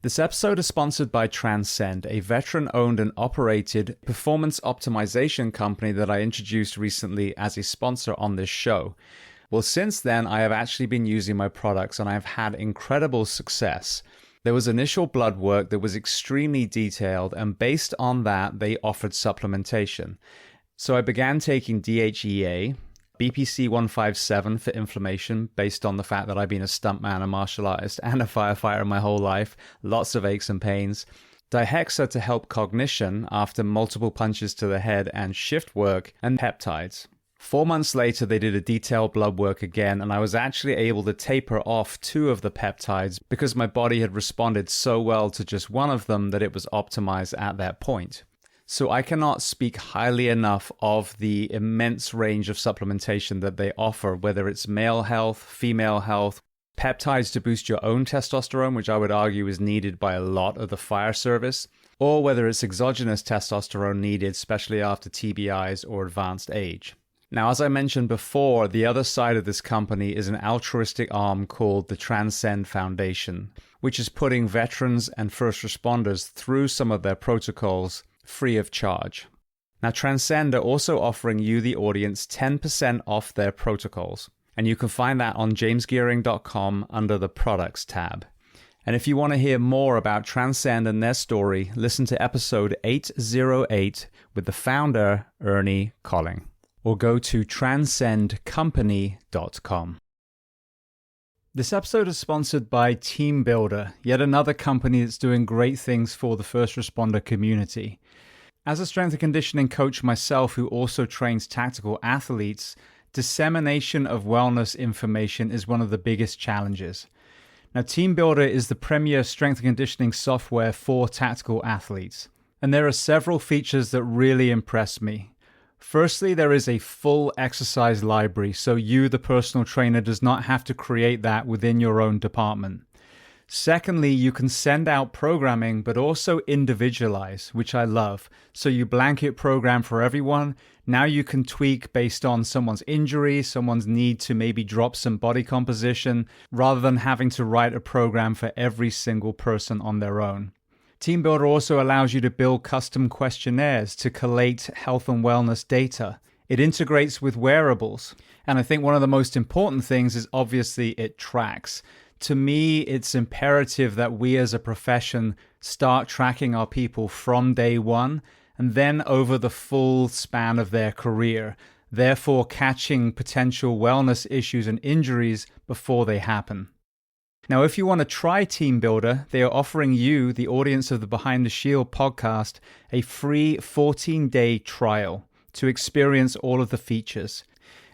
This episode is sponsored by Transcend, a veteran-owned and operated performance optimization company that I introduced recently as a sponsor on this show. Well, since then, I have actually been using my products and I've had incredible success. There was initial blood work that was extremely detailed, and based on that, they offered supplementation. So I began taking DHEA, BPC 157 for inflammation, based on the fact that I've been a stuntman, a martial artist, and a firefighter my whole life. Lots of aches and pains. Dihexa to help cognition after multiple punches to the head and shift work, and peptides. 4 months later, they did a detailed blood work again, and I was actually able to taper off 2 of the peptides because my body had responded so well to just one of them that it was optimized at that point. So I cannot speak highly enough of the immense range of supplementation that they offer, whether it's male health, female health, peptides to boost your own testosterone, which I would argue is needed by a lot of the fire service, or whether it's exogenous testosterone needed, especially after TBIs or advanced age. Now, as I mentioned before, the other side of this company is an altruistic arm called the Transcend Foundation, which is putting veterans and first responders through some of their protocols free of charge. Now, Transcend are also offering you, the audience, 10% off their protocols. And you can find that on jamesgearing.com under the Products tab. And if you want to hear more about Transcend and their story, listen to episode 808 with the founder, Ernie Colling. Or go to transcendcompany.com. This episode is sponsored by Team Builder, yet another company that's doing great things for the first responder community. As a strength and conditioning coach myself who also trains tactical athletes, dissemination of wellness information is one of the biggest challenges. Now, Team Builder is the premier strength and conditioning software for tactical athletes, and there are several features that really impress me. Firstly, there is a full exercise library, so you, the personal trainer, does not have to create that within your own department. Secondly, you can send out programming, but also individualize, which I love. So you blanket program for everyone. Now you can tweak based on someone's injury, someone's need to maybe drop some body composition, rather than having to write a program for every single person on their own. Team Builder also allows you to build custom questionnaires to collate health and wellness data. It integrates with wearables. And I think one of the most important things is obviously it tracks. To me, it's imperative that we as a profession start tracking our people from day one and then over the full span of their career, therefore catching potential wellness issues and injuries before they happen. Now, if you want to try Team Builder, they are offering you, the audience of the Behind the Shield podcast, a free 14-day trial to experience all of the features.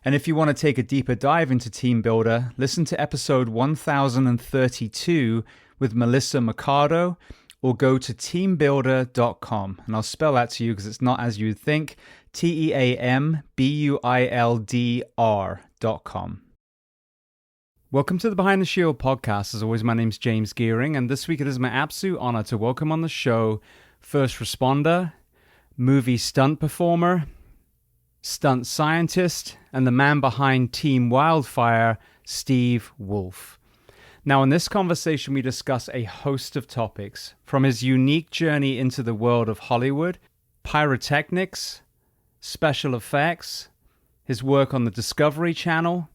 And if you want to take a deeper dive into Team Builder, listen to episode 1032 with Melissa Mercado, or go to teambuilder.com. And I'll spell that to you because it's not as you would think, TEAMBUILDR.com. Welcome to the Behind the Shield podcast. As always, my name's James Gearing, and this week it is my absolute honor to welcome on the show first responder, movie stunt performer, stunt scientist, and the man behind Team Wildfire, Steve Wolf. Now, in this conversation, we discuss a host of topics, from his unique journey into the world of Hollywood, pyrotechnics, special effects, his work on the Discovery Channel,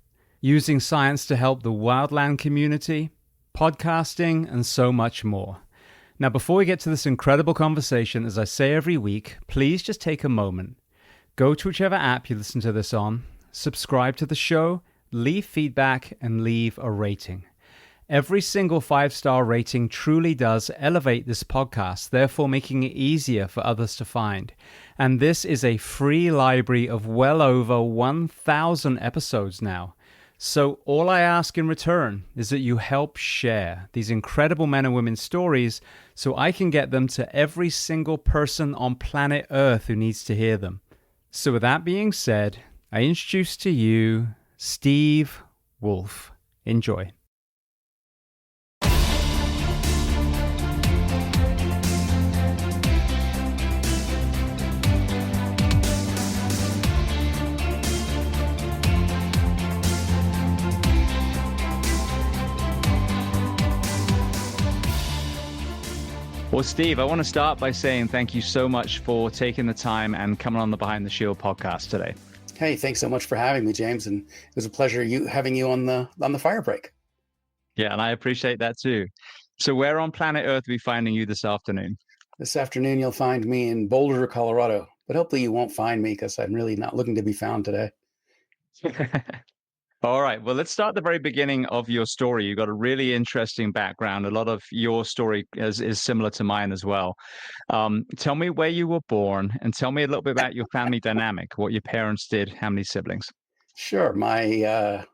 using science to help the wildland community, podcasting, and so much more. Now, before we get to this incredible conversation, as I say every week, please just take a moment. Go to whichever app you listen to this on, subscribe to the show, leave feedback, and leave a rating. Every single 5-star rating truly does elevate this podcast, therefore making it easier for others to find. And this is a free library of well over 1,000 episodes now. So all I ask in return is that you help share these incredible men and women's stories so I can get them to every single person on planet Earth who needs to hear them. So with that being said, I introduce to you Steve Wolf. Enjoy. Well, Steve, I want to start by saying thank you so much for taking the time and coming on the Behind the Shield podcast today. Hey, thanks so much for having me, James. And it was a pleasure having you on the fire break. Yeah, and I appreciate that too. So where on planet Earth are we finding you this afternoon? This afternoon, you'll find me in Boulder, Colorado. But hopefully you won't find me because I'm really not looking to be found today. All right. Well, let's start at the very beginning of your story. You've got a really interesting background. A lot of your story is similar to mine as well. Tell me where you were born and tell me a little bit about your family dynamic, what your parents did, how many siblings. Sure. My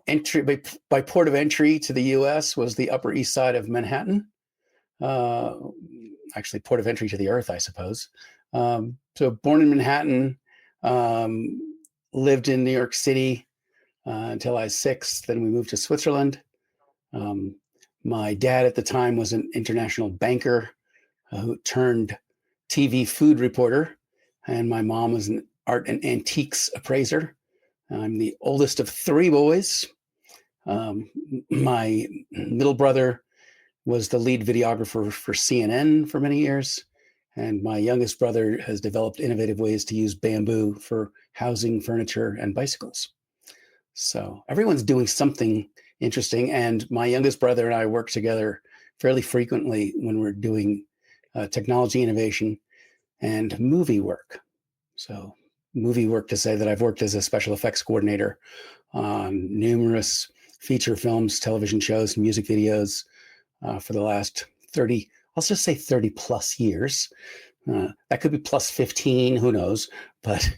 entry by port of entry to the U.S. was the Upper East Side of Manhattan. Actually, port of entry to the Earth, I suppose. So born in Manhattan. Lived in New York City until I was 6. Then we moved to Switzerland. My dad at the time was an international banker who turned TV food reporter, and my mom was an art and antiques appraiser. I'm the oldest of 3 boys. My middle brother was the lead videographer for CNN for many years. And my youngest brother has developed innovative ways to use bamboo for housing, furniture, and bicycles. So everyone's doing something interesting. And my youngest brother and I work together fairly frequently when we're doing technology innovation and movie work. So movie work to say that I've worked as a special effects coordinator on numerous feature films, television shows, music videos for the last 30, let's just say 30 plus years. That could be plus 15, who knows? But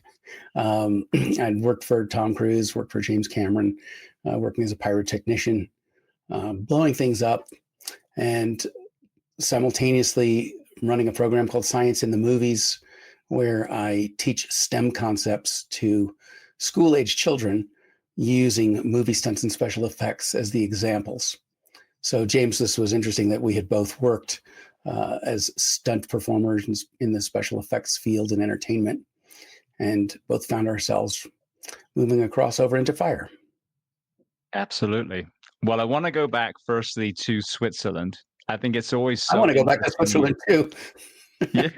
I'd worked for Tom Cruise, worked for James Cameron, working as a pyrotechnician, blowing things up, and simultaneously running a program called Science in the Movies, where I teach STEM concepts to school-age children using movie stunts and special effects as the examples. So, James, this was interesting that we had both worked as stunt performers in the special effects field and entertainment, and both found ourselves moving across over into fire. Absolutely. Well, I want to go back firstly to Switzerland. I think it's always so I want to go back to Switzerland too. Yeah.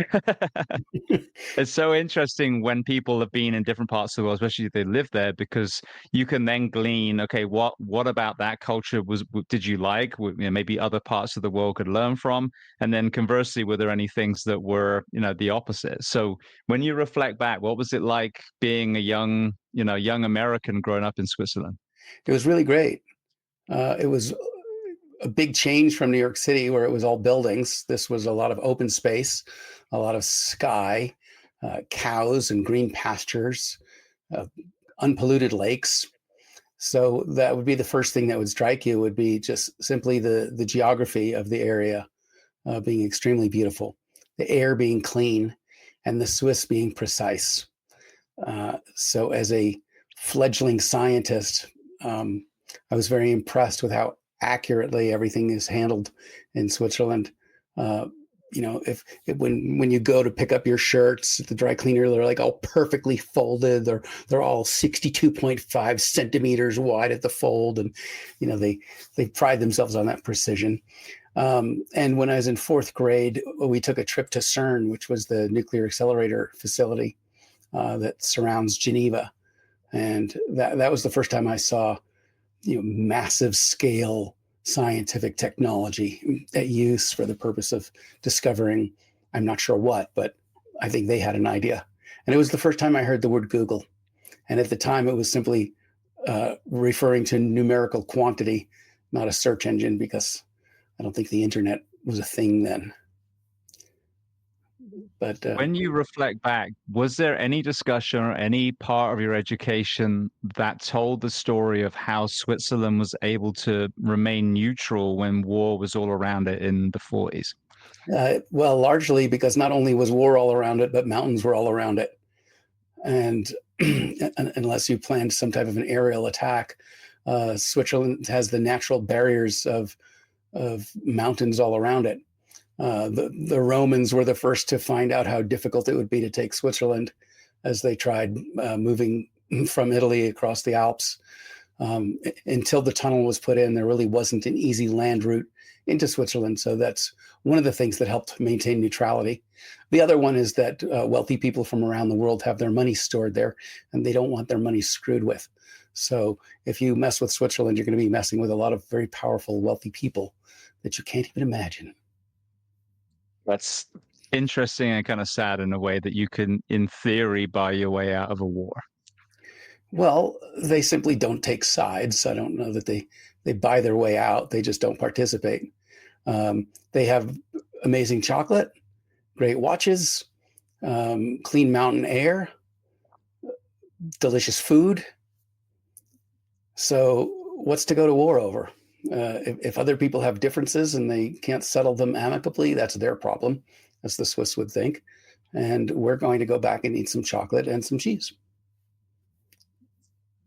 It's so interesting when people have been in different parts of the world, especially if they live there, because you can then glean, okay, what about that culture did you like? Maybe other parts of the world could learn from, and then conversely, were there any things that were, the opposite? So when you reflect back, what was it like being a young American growing up in Switzerland? It was really great. It was a big change from New York City, where it was all buildings. This was a lot of open space, a lot of sky, cows and green pastures, unpolluted lakes. So that would be the first thing that would strike you, would be just simply the geography of the area being extremely beautiful, the air being clean, and the Swiss being precise. So as a fledgling scientist, I was very impressed with how accurately everything is handled in Switzerland. When you go to pick up your shirts at the dry cleaner, they're like all perfectly folded. They're all 62.5 centimeters wide at the fold, and they pride themselves on that precision. And when I was in 4th grade, we took a trip to CERN, which was the nuclear accelerator facility that surrounds Geneva, and that was the first time I saw massive scale scientific technology at use for the purpose of discovering, I'm not sure what, but I think they had an idea. And it was the first time I heard the word Google. And at the time, it was simply referring to numerical quantity, not a search engine, because I don't think the internet was a thing then. But when you reflect back, was there any discussion or any part of your education that told the story of how Switzerland was able to remain neutral when war was all around it in the 40s? Well, largely because not only was war all around it, but mountains were all around it. And unless you planned some type of an aerial attack, Switzerland has the natural barriers of mountains all around it. The Romans were the first to find out how difficult it would be to take Switzerland as they tried moving from Italy across the Alps. Until the tunnel was put in, there really wasn't an easy land route into Switzerland. So that's one of the things that helped maintain neutrality. The other one is that wealthy people from around the world have their money stored there, and they don't want their money screwed with. So if you mess with Switzerland, you're going to be messing with a lot of very powerful, wealthy people that you can't even imagine. That's interesting and kind of sad in a way that you can, in theory, buy your way out of a war. Well, they simply don't take sides. I don't know that they buy their way out. They just don't participate. They have amazing chocolate, great watches, clean mountain air, delicious food. So what's to go to war over? If other people have differences and they can't settle them amicably, that's their problem, as the Swiss would think. And we're going to go back and eat some chocolate and some cheese.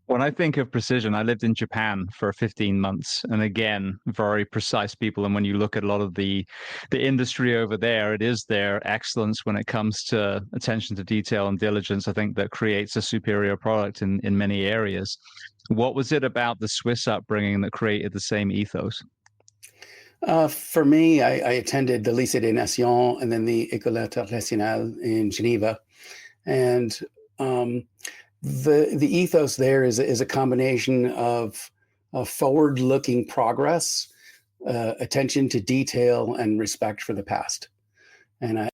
When I think of precision, I lived in Japan for 15 months, and again, very precise people. And when you look at a lot of the industry over there, it is their excellence when it comes to attention to detail and diligence, I think, that creates a superior product in many areas. What was it about the Swiss upbringing that created the same ethos? For me, I attended the Lycée des Nations and then the École Internationale in Geneva. And the ethos there is a combination of forward-looking progress, attention to detail, and respect for the past. And I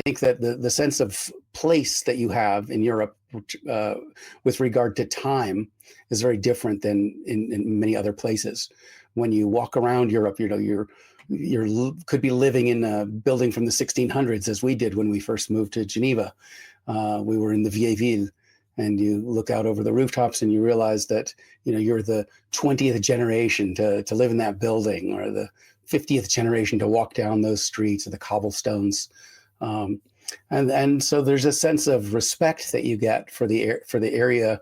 think that the sense of place that you have in Europe with regard to time is very different than in many other places. When you walk around Europe, you're could be living in a building from the 1600s, as we did when we first moved to Geneva. We were in the Vieille Ville, and you look out over the rooftops and you realize that you're the 20th generation to live in that building, or the 50th generation to walk down those streets or the cobblestones. And so there's a sense of respect that you get for the area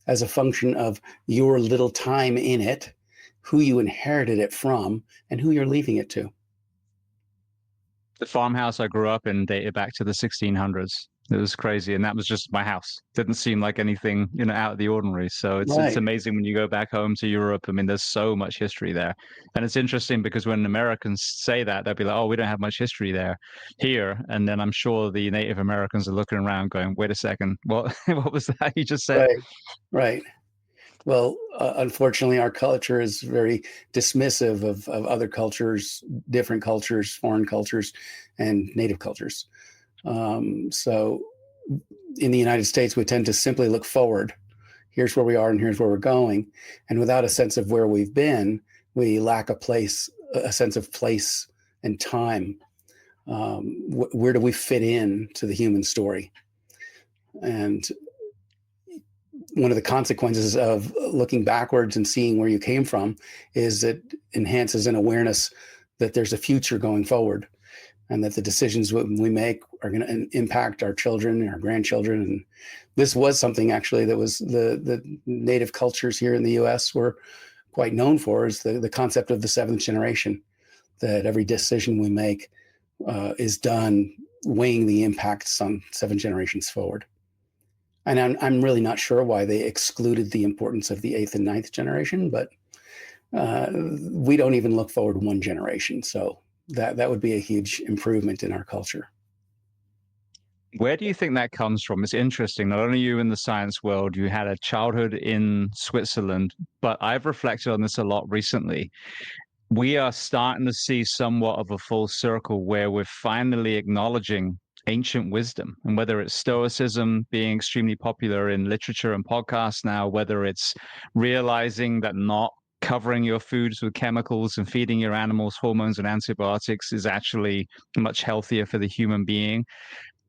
as a function of your little time in it, who you inherited it from, and who you're leaving it to. The farmhouse I grew up in dated back to the 1600s. It was crazy, and that was just my house. Didn't seem like anything, out of the ordinary. So it's Right. amazing when you go back home to Europe. I mean, there's so much history there, and it's interesting because when Americans say that, they'll be like, "Oh, we don't have much history there, here." And then I'm sure the Native Americans are looking around, going, "Wait a second, what? What was that you just said?" Right. Right. Well, unfortunately, our culture is very dismissive of other cultures, different cultures, foreign cultures, and native cultures. So in the United States, we tend to simply look forward. Here's where we are and here's where we're going. And without a sense of where we've been, we lack a sense of place and time. Where do we fit in to the human story? And one of the consequences of looking backwards and seeing where you came from is it enhances an awareness that there's a future going forward, and that the decisions we make are going to impact our children and our grandchildren. And this was something actually that was the native cultures here in the US were quite known for, is the concept of the seventh generation, that every decision we make is done weighing the impacts on 7 generations forward. And I'm really not sure why they excluded the importance of the 8th and 9th generation, but we don't even look forward 1 generation. So that would be a huge improvement in our culture. Where do you think that comes from? It's interesting. Not only you in the science world, you had a childhood in Switzerland, but I've reflected on this a lot recently. We are starting to see somewhat of a full circle where we're finally acknowledging ancient wisdom, and whether it's stoicism being extremely popular in literature and podcasts now, whether it's realizing that not covering your foods with chemicals and feeding your animals hormones and antibiotics is actually much healthier for the human being.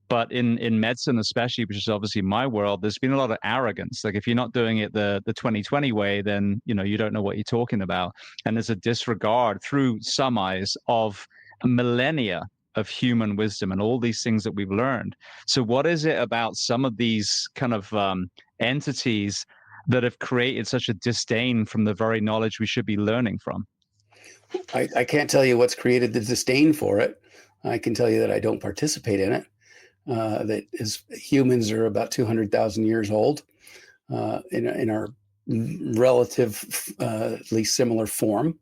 But in medicine especially, which is obviously my world, there's been a lot of arrogance. Like, if you're not doing it the 2020 way, then you don't know what you're talking about. And there's a disregard through some eyes of millennia of human wisdom and all these things that we've learned. So what is it about some of these kind of entities that have created such a disdain from the very knowledge we should be learning from? I can't tell you what's created the disdain for it. I can tell you that I don't participate in it. That is, humans are about 200,000 years old in our relatively similar form.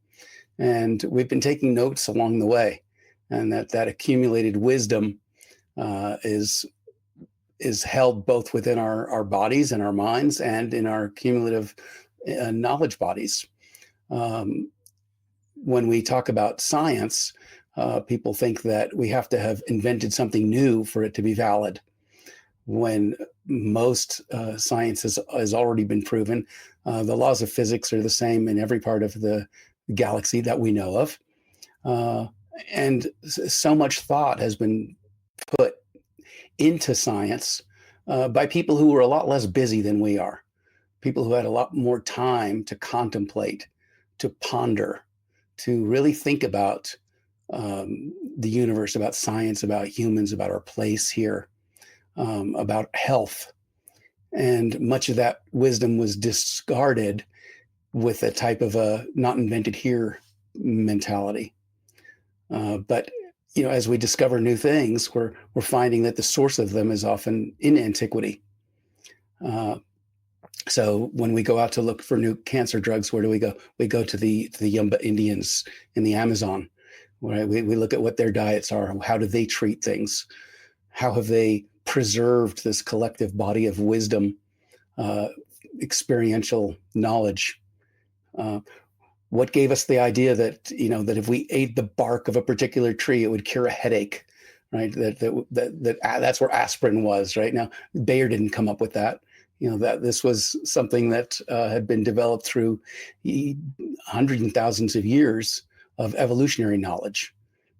And we've been taking notes along the way, and that accumulated wisdom is held both within our bodies and our minds and in our cumulative knowledge bodies. When we talk about science, people think that we have to have invented something new for it to be valid, when most science has already been proven. The laws of physics are the same in every part of the galaxy that we know of. And so much thought has been put into science by people who were a lot less busy than we are, people who had a lot more time to contemplate, to ponder, to really think about the universe, about science, about humans, about our place here, about health. And much of that wisdom was discarded with a type of a not invented here mentality. But as we discover new things, we're finding that the source of them is often in antiquity. So when we go out to look for new cancer drugs, where do we go? We go to the Yumba Indians in the Amazon. Right? We look at what their diets are. How do they treat things? How have they preserved this collective body of wisdom, experiential knowledge? What gave us the idea that that if we ate the bark of a particular tree, it would cure a headache, right? That's where aspirin was. Right now, Bayer didn't come up with that. That this was something that had been developed through hundreds and thousands of years of evolutionary knowledge.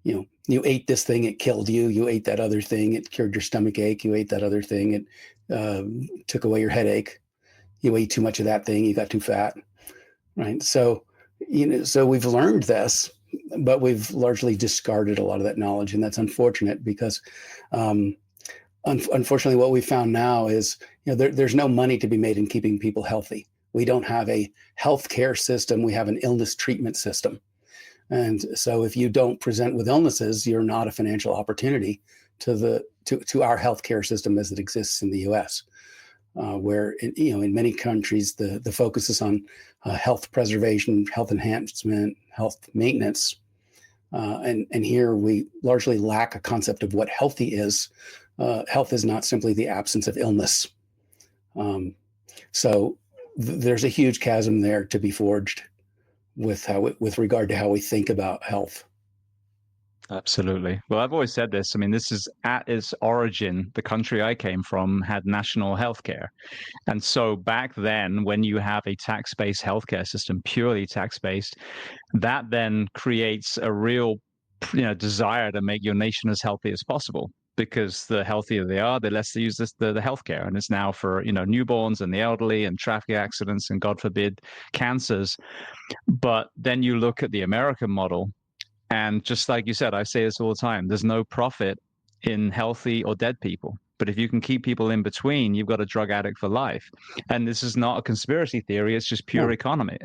You ate this thing, it killed you. You ate that other thing, it cured your stomach ache. You ate that other thing, it took away your headache. You ate too much of that thing, you got too fat, right? So, so we've learned this, but we've largely discarded a lot of that knowledge, and that's unfortunate because, unfortunately, what we found now is, there's no money to be made in keeping people healthy. We don't have a healthcare system. We have an illness treatment system. And so if you don't present with illnesses, you're not a financial opportunity to our healthcare system as it exists in the U.S., where in many countries the focus is on health preservation, health enhancement, health maintenance, and here we largely lack a concept of what healthy is. Health is not simply the absence of illness. So there's a huge chasm there to be forged with regard to how we think about health. Absolutely. Well, I've always said this. I mean, this is at its origin, the country I came from had national healthcare. And so back then, when you have a tax-based healthcare system, purely tax-based, that then creates a real, desire to make your nation as healthy as possible. Because the healthier they are, the less they use the healthcare. And it's now for, newborns and the elderly and traffic accidents and, God forbid, cancers. But then you look at the American model, and just like you said, I say this all the time, there's no profit in healthy or dead people. But if you can keep people in between, you've got a drug addict for life. And this is not a conspiracy theory. It's just pure economy.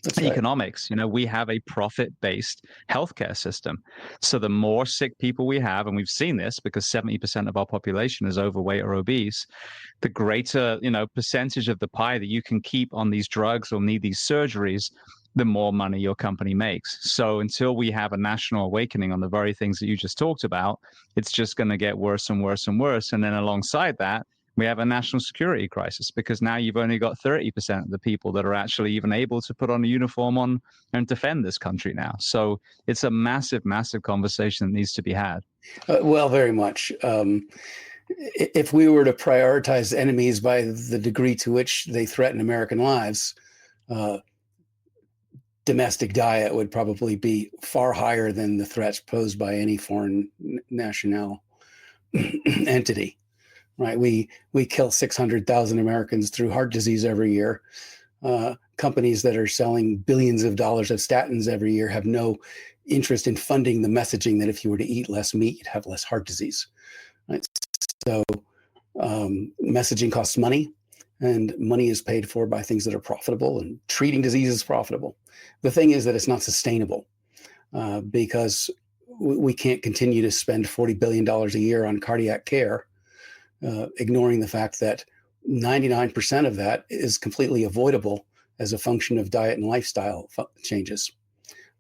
That's right. Economics. We have a profit-based healthcare system. So the more sick people we have, and we've seen this because 70% of our population is overweight or obese, the greater, percentage of the pie that you can keep on these drugs or need these surgeries, the more money your company makes. So until we have a national awakening on the very things that you just talked about, it's just going to get worse and worse and worse. And then alongside that, we have a national security crisis because now you've only got 30% of the people that are actually even able to put on a uniform on and defend this country now. So it's a massive, massive conversation that needs to be had. Well, very much. If we were to prioritize enemies by the degree to which they threaten American lives, domestic diet would probably be far higher than the threats posed by any foreign national entity. Right? We kill 600,000 Americans through heart disease every year. Companies that are selling billions of dollars of statins every year have no interest in funding the messaging that if you were to eat less meat, you'd have less heart disease. Right? So messaging costs money, and money is paid for by things that are profitable, and treating disease is profitable. The thing is that it's not sustainable because we can't continue to spend $40 billion a year on cardiac care, ignoring the fact that 99% of that is completely avoidable as a function of diet and lifestyle changes.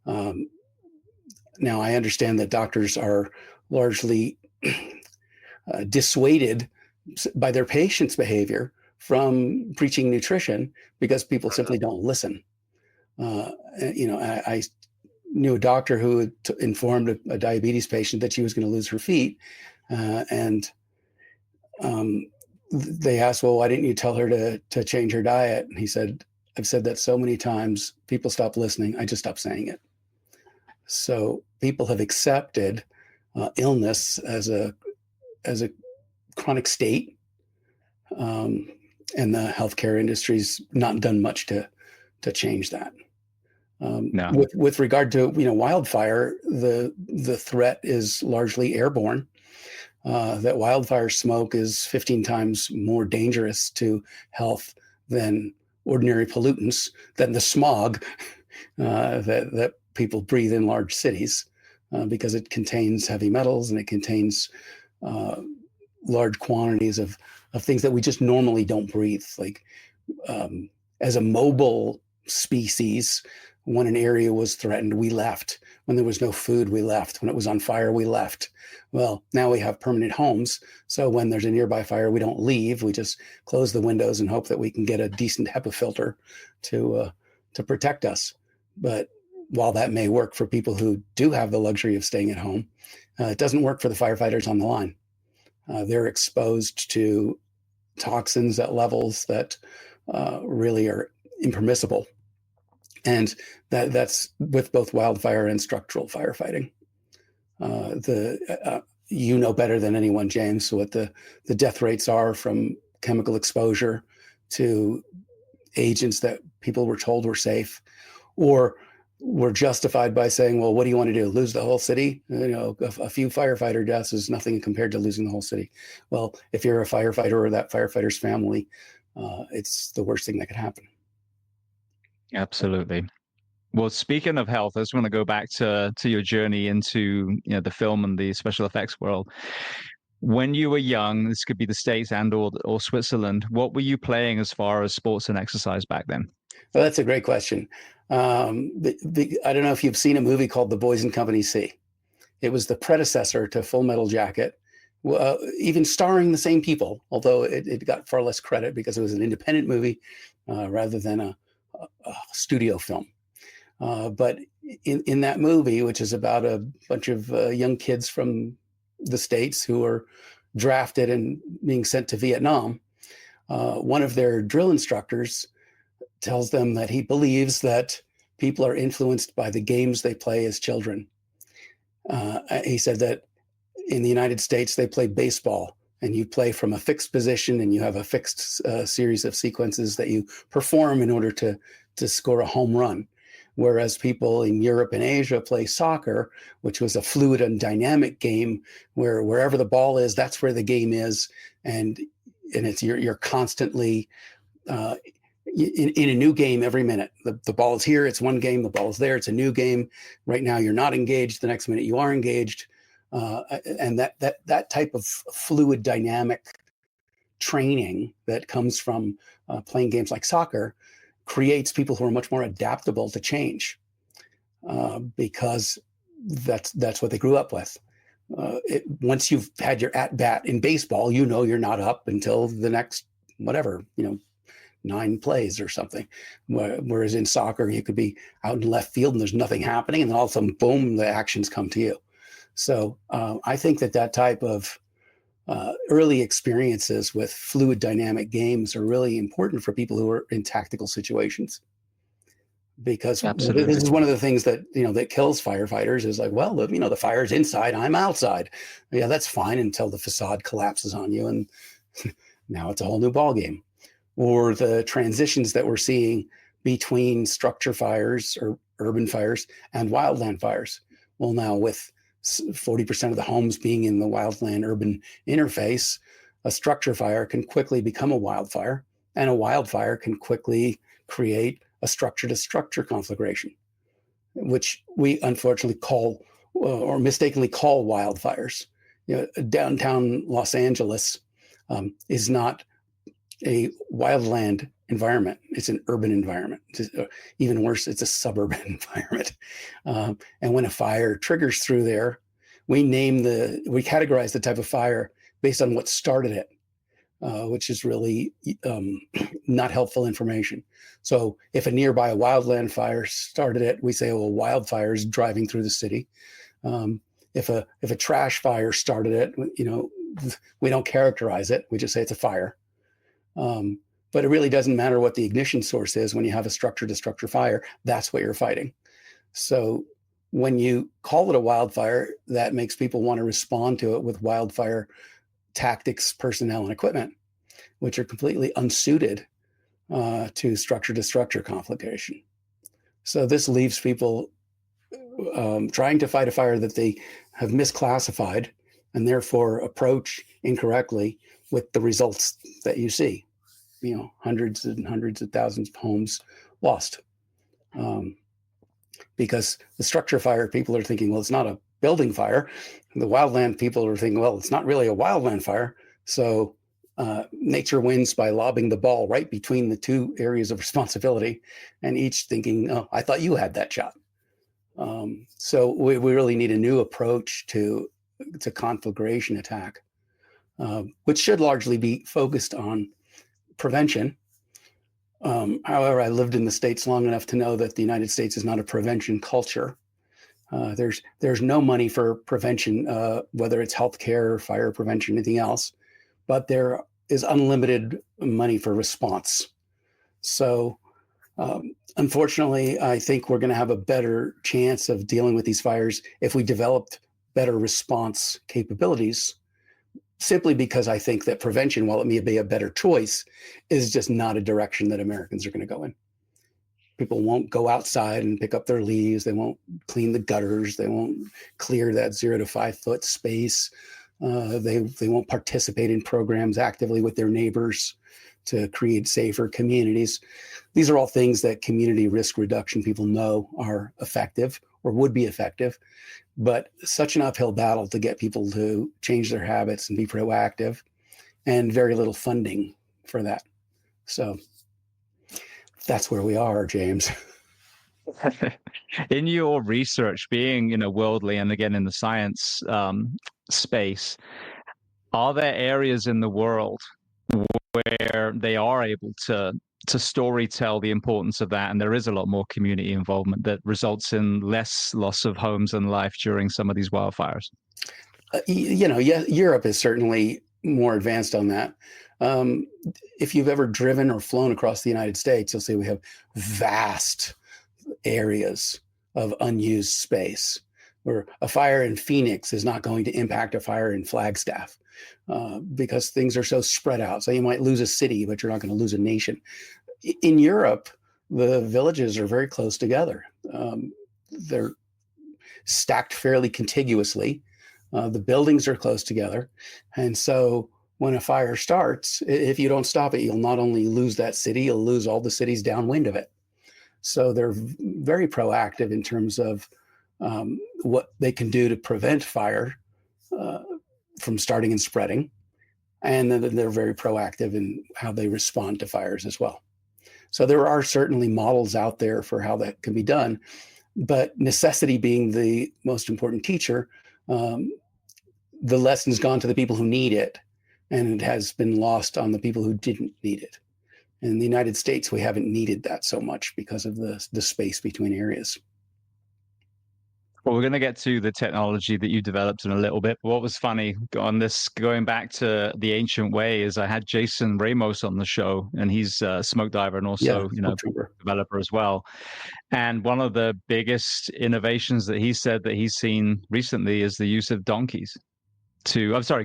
Now, I understand that doctors are largely dissuaded by their patients' behavior from preaching nutrition because people simply don't listen. I knew a doctor who had informed a diabetes patient that she was going to lose her feet, and they asked, "Well, why didn't you tell her to change her diet?" And he said, "I've said that so many times. People stop listening. I just stopped saying it." So people have accepted illness as a chronic state, and the healthcare industry's not done much to change that. No. With regard to wildfire, the threat is largely airborne. That wildfire smoke is 15 times more dangerous to health than ordinary pollutants, than the smog that people breathe in large cities, because it contains heavy metals and it contains large quantities of things that we just normally don't breathe. Like as a mobile species, when an area was threatened, we left. When there was no food, we left. When it was on fire, we left. Well, now we have permanent homes. So when there's a nearby fire, we don't leave. We just close the windows and hope that we can get a decent HEPA filter to protect us. But while that may work for people who do have the luxury of staying at home, it doesn't work for the firefighters on the line. They're exposed to toxins at levels that really are impermissible. And that's with both wildfire and structural firefighting. You know better than anyone, James, what the death rates are from chemical exposure to agents that people were told were safe, or were justified by saying, well, what do you want to do? Lose the whole city? A few firefighter deaths is nothing compared to losing the whole city. Well, if you're a firefighter or that firefighter's family, it's the worst thing that could happen. Absolutely. Well, speaking of health, I just want to go back to your journey into the film and the special effects world. When you were young, this could be the States and or Switzerland, what were you playing as far as sports and exercise back then? Well, that's a great question. I don't know if you've seen a movie called The Boys in Company C. It was the predecessor to Full Metal Jacket, even starring the same people, although it got far less credit because it was an independent movie rather than a studio film. But in that movie, which is about a bunch of young kids from the States who are drafted and being sent to Vietnam, one of their drill instructors tells them that he believes that people are influenced by the games they play as children. He said that in the United States, they play baseball, and you play from a fixed position, and you have a fixed series of sequences that you perform in order to score a home run. Whereas people in Europe and Asia play soccer, which was a fluid and dynamic game where wherever the ball is, that's where the game is. And it's you're constantly in a new game every minute. The ball is here, it's one game, the ball is there, it's a new game. Right now you're not engaged, the next minute you are engaged. And that type of fluid dynamic training that comes from playing games like soccer creates people who are much more adaptable to change, because that's what they grew up with. Once you've had your at bat in baseball, you're not up until the next 9 plays or something. Whereas in soccer, you could be out in left field and there's nothing happening, and then all of a sudden, boom, the actions come to you. So I think that type of early experiences with fluid dynamic games are really important for people who are in tactical situations, because Absolutely. this is one of the things that that kills firefighters is like, well, the fire's inside, I'm outside. Yeah, that's fine until the facade collapses on you, and now it's a whole new ball game. Or the transitions that we're seeing between structure fires or urban fires and wildland fires. Well, now with 40% of the homes being in the wildland urban interface, a structure fire can quickly become a wildfire, and a wildfire can quickly create a structure to structure conflagration, which we unfortunately call or mistakenly call wildfires. Downtown Los Angeles is not a wildland environment. It's an urban environment. Even worse, it's a suburban environment. And when a fire triggers through there, we categorize the type of fire based on what started it, which is really not helpful information. So if a nearby wildland fire started it, we say, well, wildfire is driving through the city. If a trash fire started it, we don't characterize it. We just say it's a fire. But it really doesn't matter what the ignition source is when you have a structure-to-structure fire. That's what you're fighting. So when you call it a wildfire, that makes people want to respond to it with wildfire tactics, personnel, and equipment, which are completely unsuited to structure-to-structure conflagration. So this leaves people trying to fight a fire that they have misclassified and therefore approach incorrectly with the results that you see. Hundreds and hundreds of thousands of homes lost. Because the structure fire people are thinking, well, it's not a building fire. The wildland people are thinking, well, it's not really a wildland fire. So nature wins by lobbing the ball right between the two areas of responsibility, and each thinking, oh, I thought you had that shot. So we really need a new approach to conflagration attack, which should largely be focused on prevention. However, I lived in the States long enough to know that the United States is not a prevention culture. There's no money for prevention, whether it's healthcare, fire prevention, anything else, but there is unlimited money for response. So unfortunately, I think we're going to have a better chance of dealing with these fires if we developed better response capabilities, simply because I think that prevention, while it may be a better choice, is just not a direction that Americans are going to go in. People won't go outside and pick up their leaves. They won't clean the gutters. They won't clear that 0 to 5 foot space. They won't participate in programs actively with their neighbors to create safer communities. These are all things that community risk reduction people know are effective or would be effective, but such an uphill battle to get people to change their habits and be proactive, and very little funding for that. So that's where we are, James. In your research, being worldly and again in the science space, are there areas in the world where they are able to story tell the importance of that, and there is a lot more community involvement that results in less loss of homes and life during some of these wildfires? Europe is certainly more advanced on that. If you've ever driven or flown across the United States, you'll see we have vast areas of unused space, where a fire in Phoenix is not going to impact a fire in Flagstaff because things are so spread out. So you might lose a city, but you're not going to lose a nation. In Europe, the villages are very close together. They're stacked fairly contiguously. The buildings are close together. And so when a fire starts, if you don't stop it, you'll not only lose that city, you'll lose all the cities downwind of it. So they're very proactive in terms of what they can do to prevent fire from starting and spreading. And then they're very proactive in how they respond to fires as well. So there are certainly models out there for how that can be done, but necessity being the most important teacher, the lesson's gone to the people who need it, and it has been lost on the people who didn't need it. In the United States, we haven't needed that so much because of the space between areas. Well, we're going to get to the technology that you developed in a little bit. But what was funny on this, going back to the ancient way, is I had Jason Ramos on the show, and he's a smoke diver and also, developer as well. And one of the biggest innovations that he said that he's seen recently is the use of donkeys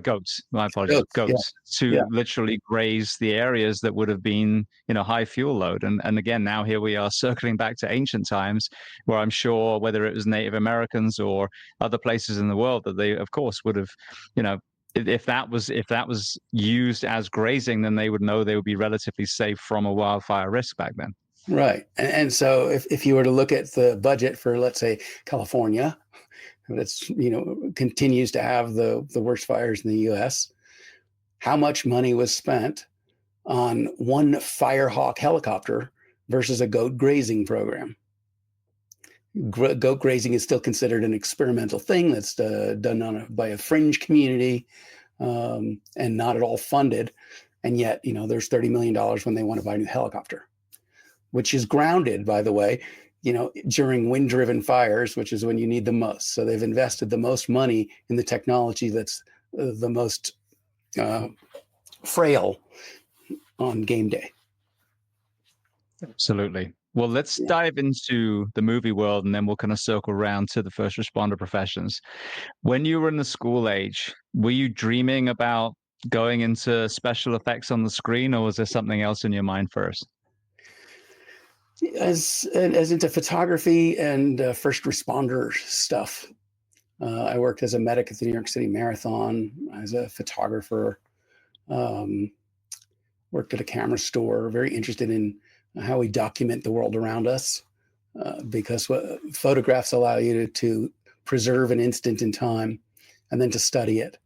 goats. My apologies, goats to literally graze the areas that would have been, high fuel load. And again, now here we are circling back to ancient times, where I'm sure whether it was Native Americans or other places in the world that they, of course, would have, if that was used as grazing, then they would know they would be relatively safe from a wildfire risk back then. Right. And so if you were to look at the budget for, let's say, California, that's, continues to have the worst fires in the U.S., how much money was spent on one Firehawk helicopter versus a goat grazing program. Goat grazing is still considered an experimental thing that's done by a fringe community, and not at all funded. And yet, there's $30 million when they want to buy a new helicopter, which is grounded, by the way, during wind-driven fires, which is when you need the most. So they've invested the most money in the technology that's the most frail on game day. Absolutely. Well, let's dive into the movie world, and then we'll kind of circle around to the first responder professions. When you were in the school age, were you dreaming about going into special effects on the screen, or was there something else in your mind first? As into photography and first responder stuff. I worked as a medic at the New York City Marathon, as a photographer, worked at a camera store, very interested in how we document the world around us, because photographs allow you to preserve an instant in time and then to study it.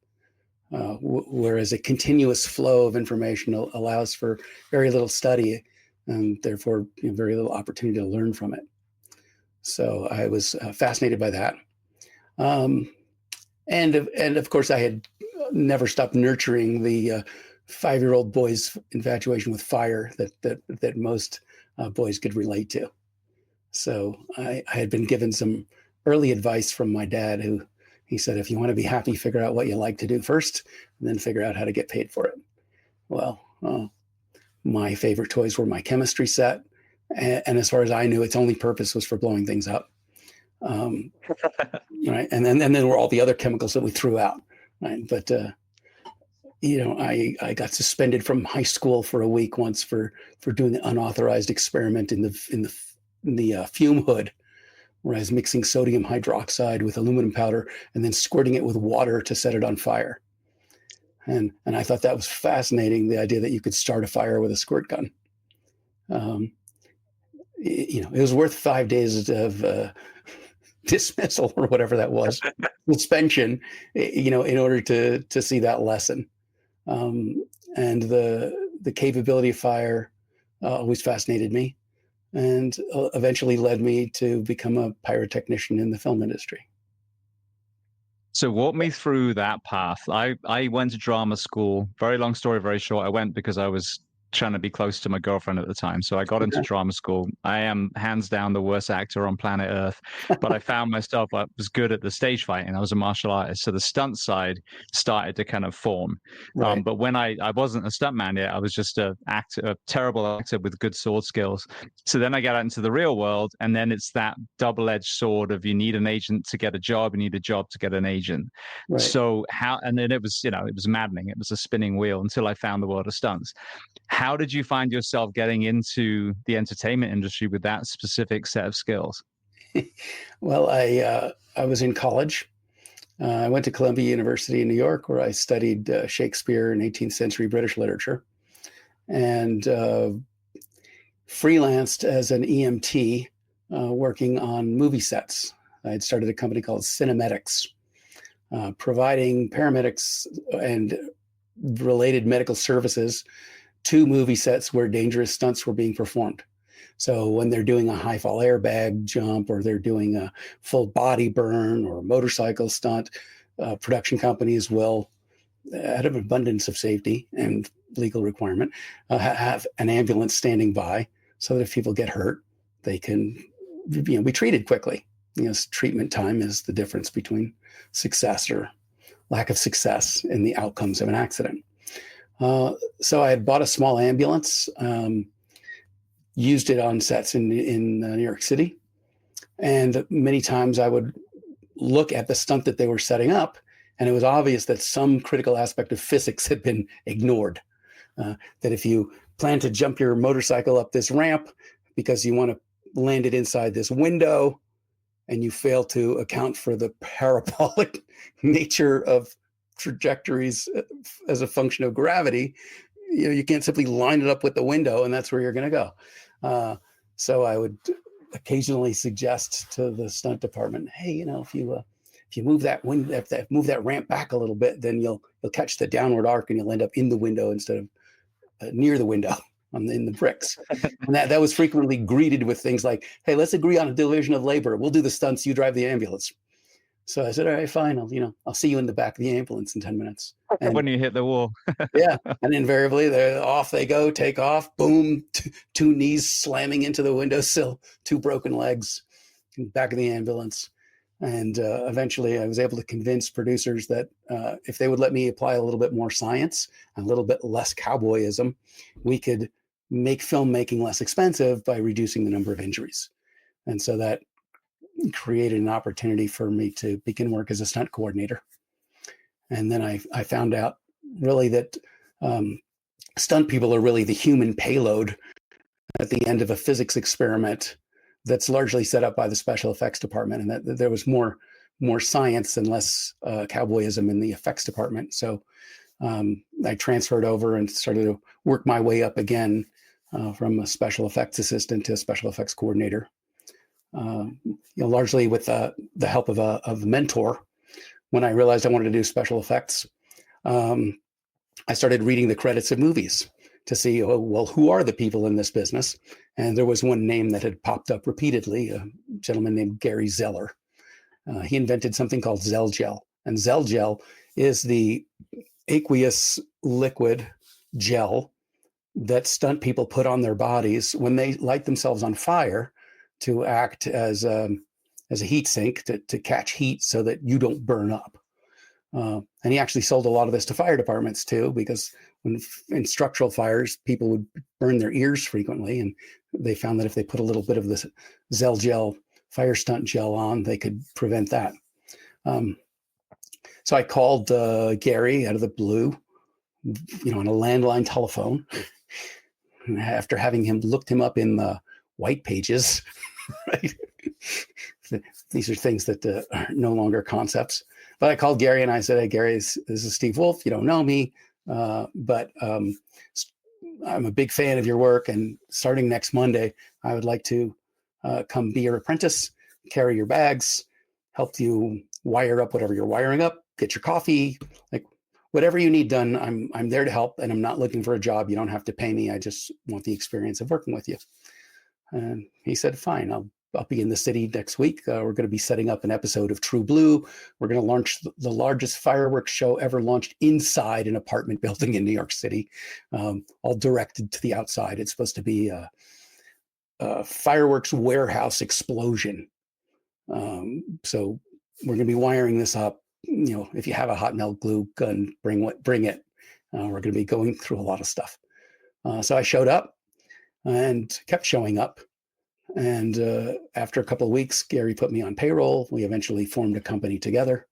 Whereas a continuous flow of information allows for very little study and therefore very little opportunity to learn from it. So I was fascinated by that. And of course, I had never stopped nurturing the 5-year-old boy's infatuation with fire that most boys could relate to. So I had been given some early advice from my dad, who he said, if you want to be happy, figure out what you like to do first, and then figure out how to get paid for it. Well, my favorite toys were my chemistry set. And as far as I knew, its only purpose was for blowing things up. Right. And then there were all the other chemicals that we threw out. Right. But, I got suspended from high school for a week once for doing the unauthorized experiment in the fume hood, where I was mixing sodium hydroxide with aluminum powder and then squirting it with water to set it on fire. And I thought that was fascinating, the idea that you could start a fire with a squirt gun. It was worth 5 days of dismissal or whatever that was, suspension, in order to see that lesson. And the capability of fire always fascinated me, and eventually led me to become a pyrotechnician in the film industry. So walk me through that path. I went to drama school. Very long story, very short. I went because I was trying to be close to my girlfriend at the time. So I got into drama school. I am hands down the worst actor on planet Earth, but I found myself, I was good at the stage fighting. I was a martial artist. So the stunt side started to kind of form. Right. But when I wasn't a stunt man yet, I was just a terrible actor with good sword skills. So then I got out into the real world, and then it's that double-edged sword of you need an agent to get a job, you need a job to get an agent. Right. So and then it was maddening. It was a spinning wheel until I found the world of stunts. How did you find yourself getting into the entertainment industry with that specific set of skills? Well, I was in college. I went to Columbia University in New York, where I studied Shakespeare and 18th century British literature, and freelanced as an EMT, working on movie sets. I had started a company called Cinematics, providing paramedics and related medical services to movie sets where dangerous stunts were being performed. So when they're doing a high fall airbag jump, or they're doing a full body burn or a motorcycle stunt, production companies will, out of abundance of safety and legal requirement, have an ambulance standing by, so that if people get hurt, they can be treated quickly. Treatment time is the difference between success or lack of success in the outcomes of an accident. So I had bought a small ambulance, used it on sets in New York City. And many times I would look at the stunt that they were setting up, and it was obvious that some critical aspect of physics had been ignored. That if you plan to jump your motorcycle up this ramp because you want to land it inside this window, and you fail to account for the parabolic nature of trajectories as a function of gravity, you can't simply line it up with the window and that's where you're going to go. So I would occasionally suggest to the stunt department, hey, if you move that move that ramp back a little bit, then you'll catch the downward arc and you'll end up in the window instead of near the window in the bricks. And that was frequently greeted with things like, hey, let's agree on a division of labor. We'll do the stunts, you drive the ambulance. So I said, all right, fine. I'll see you in the back of the ambulance in 10 minutes. And When you hit the wall. yeah. And invariably they're off they go, take off, boom, two knees slamming into the windowsill, 2 broken legs, back of the ambulance. And eventually I was able to convince producers that if they would let me apply a little bit more science, a little bit less cowboyism, we could make filmmaking less expensive by reducing the number of injuries. And so that created an opportunity for me to begin work as a stunt coordinator. And then I found out really that stunt people are really the human payload at the end of a physics experiment that's largely set up by the special effects department, and that there was more science and less cowboyism in the effects department. So I transferred over and started to work my way up again from a special effects assistant to a special effects coordinator. Largely with the help of a mentor. When I realized I wanted to do special effects, I started reading the credits of movies to see, who are the people in this business? And there was one name that had popped up repeatedly, a gentleman named Gary Zeller. He invented something called Zell Gel. And Zell Gel is the aqueous liquid gel that stunt people put on their bodies when they light themselves on fire to act as a heat sink to catch heat so that you don't burn up. And he actually sold a lot of this to fire departments too, because in structural fires, people would burn their ears frequently. And they found that if they put a little bit of this Zell Gel, fire stunt gel on, they could prevent that. So I called Gary out of the blue, on a landline telephone. After having looked him up in the white pages, right? These are things that are no longer concepts. But I called Gary and I said, hey, Gary, this is Steve Wolf. You don't know me, but I'm a big fan of your work. And starting next Monday, I would like to come be your apprentice, carry your bags, help you wire up whatever you're wiring up, get your coffee, like whatever you need done. I'm there to help, and I'm not looking for a job. You don't have to pay me. I just want the experience of working with you. And he said, fine, I'll be in the city next week. We're going to be setting up an episode of True Blue. We're going to launch the largest fireworks show ever launched inside an apartment building in New York City, all directed to the outside. It's supposed to be a fireworks warehouse explosion. So we're going to be wiring this up. If you have a hot melt glue gun, bring it. We're going to be going through a lot of stuff. So I showed up and kept showing up. And after a couple of weeks, Gary put me on payroll. We eventually formed a company together,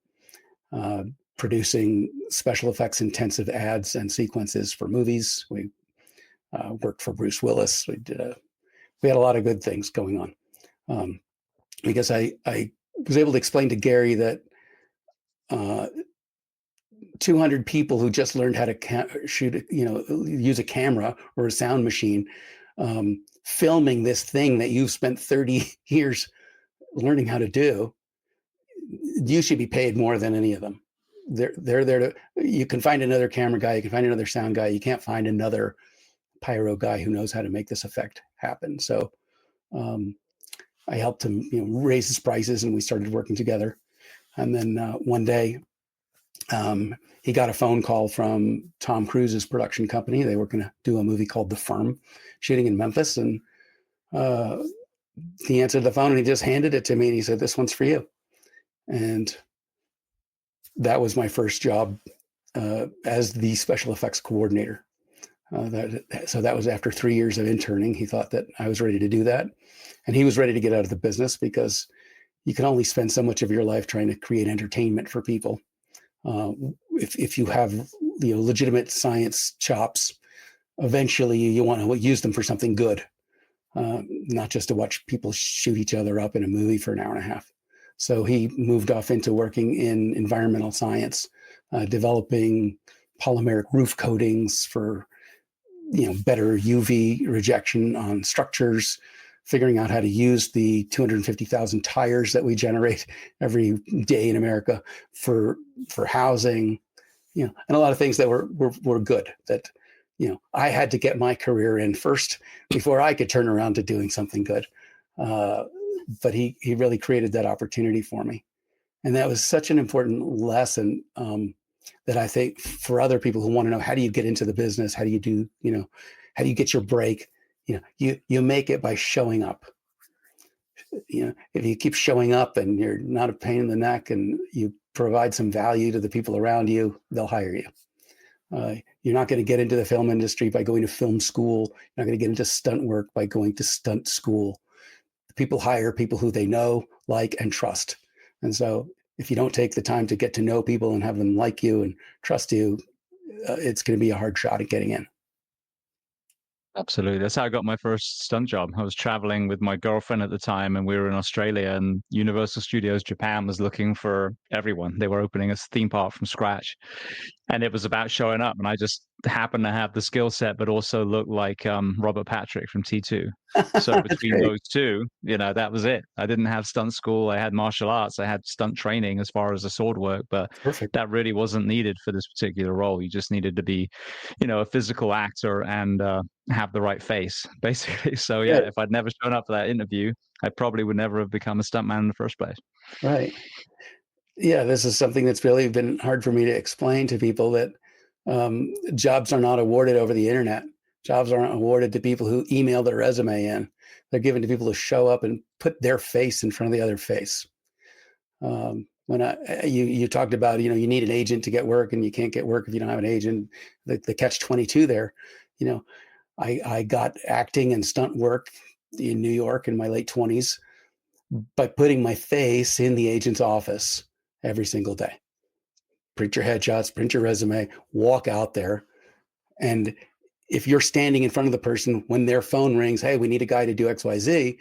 producing special effects intensive ads and sequences for movies. We worked for Bruce Willis. We had a lot of good things going on, because I was able to explain to Gary that 200 people who just learned how to use a camera or a sound machine, filming this thing that you've spent 30 years learning how to do, you should be paid more than any of them. They're there to, you can find another camera guy, you can find another sound guy, you can't find another pyro guy who knows how to make this effect happen. So I helped him, raise his prices, and we started working together. And then one day, he got a phone call from Tom Cruise's production company. They were going to do a movie called The Firm, shooting in Memphis. And he answered the phone and he just handed it to me. And he said, this one's for you. And that was my first job as the special effects coordinator. So that was after 3 years of interning. He thought that I was ready to do that. And he was ready to get out of the business, because you can only spend so much of your life trying to create entertainment for people. If you have legitimate science chops, eventually you want to use them for something good, not just to watch people shoot each other up in a movie for an hour and a half. So he moved off into working in environmental science, developing polymeric roof coatings for better UV rejection on structures, figuring out how to use the 250,000 tires that we generate every day in America for housing, and a lot of things that were good that, I had to get my career in first before I could turn around to doing something good. But he really created that opportunity for me. And that was such an important lesson that I think for other people who want to know, how do you get into the business? How do you do, how do you get your break? You make it by showing up. If you keep showing up and you're not a pain in the neck and you provide some value to the people around you, they'll hire you. You're not going to get into the film industry by going to film school. You're not going to get into stunt work by going to stunt school. People hire people who they know, like, and trust. And so if you don't take the time to get to know people and have them like you and trust you, it's going to be a hard shot at getting in. Absolutely. That's how I got my first stunt job. I was traveling with my girlfriend at the time, and we were in Australia, and Universal Studios Japan was looking for everyone. They were opening a theme park from scratch, and it was about showing up. And I just happened to have the skill set, but also looked like Robert Patrick from T2. So That's between great. those two, that was it. I didn't have stunt school. I had martial arts. I had stunt training as far as the sword work, but Perfect. that really wasn't needed for this particular role. You just needed to be, a physical actor and have the right face, basically. So yeah, Right. if I'd never shown up for that interview, I probably would never have become a stuntman in the first place. Right. Yeah, this is something that's really been hard for me to explain to people, that jobs are not awarded over the internet. Jobs aren't awarded to people who email their resume in. They're given to people who show up and put their face in front of the other face. When you talked about, you need an agent to get work, and you can't get work if you don't have an agent. The catch 22 there, you know, I got acting and stunt work in New York in my late 20s by putting my face in the agent's office every single day. Print your headshots, print your resume, walk out there. And if you're standing in front of the person when their phone rings, hey, we need a guy to do XYZ.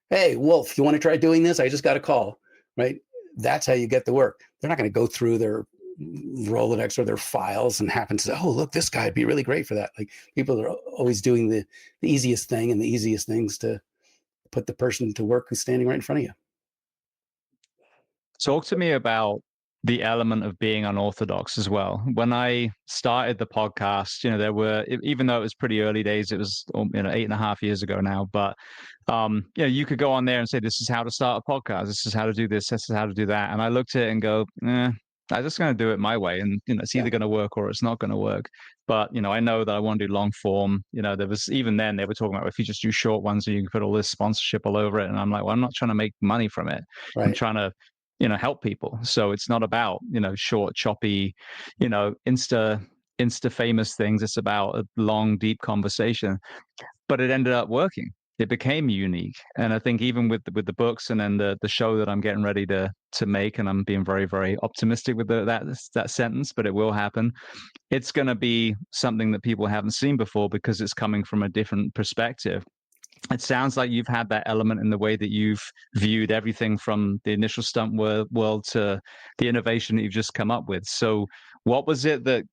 Hey, Wolf, you want to try doing this? I just got a call, right? That's how you get the work. They're not going to go through their Rolodex or their files and happen to say, oh, look, this guy would be really great for that. Like, people are always doing the easiest thing, and the easiest things to put the person to work who's standing right in front of you. Talk to me about the element of being unorthodox as well. When I started the podcast, there were, even though it was pretty early days, it was 8.5 years ago now, but you could go on there and say, this is how to start a podcast, this is how to do this is how to do that. And I looked at it and go, I'm just going to do it my way. And, it's either going to work or it's not going to work. But, I know that I want to do long form. There was, even then they were talking about, if you just do short ones, you can put all this sponsorship all over it. And I'm like, well, I'm not trying to make money from it. I'm Right. trying to, help people. So it's not about, short, choppy, insta famous things. It's about a long, deep conversation. But it ended up working. It became unique. And I think even with the books, and then the show that I'm getting ready to make, and I'm being very, very optimistic with that sentence, but it will happen. It's going to be something that people haven't seen before, because it's coming from a different perspective. It sounds like you've had that element in the way that you've viewed everything from the initial stunt world to the innovation that you've just come up with. So what was it that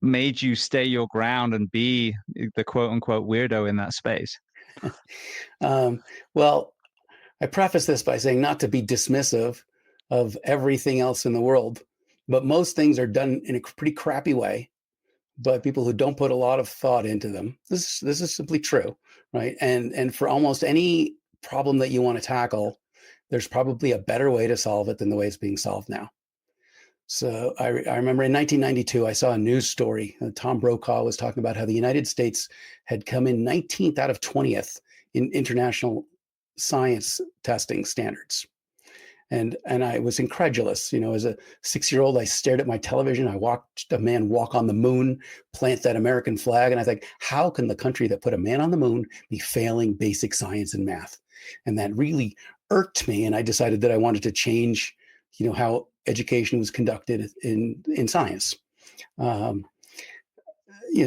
made you stay your ground and be the quote unquote weirdo in that space? Well, I preface this by saying not to be dismissive of everything else in the world, but most things are done in a pretty crappy way by people who don't put a lot of thought into them. This is simply true, right? And for almost any problem that you want to tackle, there's probably a better way to solve it than the way it's being solved now. So I remember in 1992, I saw a news story. Tom Brokaw was talking about how the United States had come in 19th out of 20th in international science testing standards. And I was incredulous. As a 6-year-old, I stared at my television. I watched a man walk on the moon, plant that American flag. And I think, how can the country that put a man on the moon be failing basic science and math? And that really irked me. And I decided that I wanted to change, how education was conducted in science.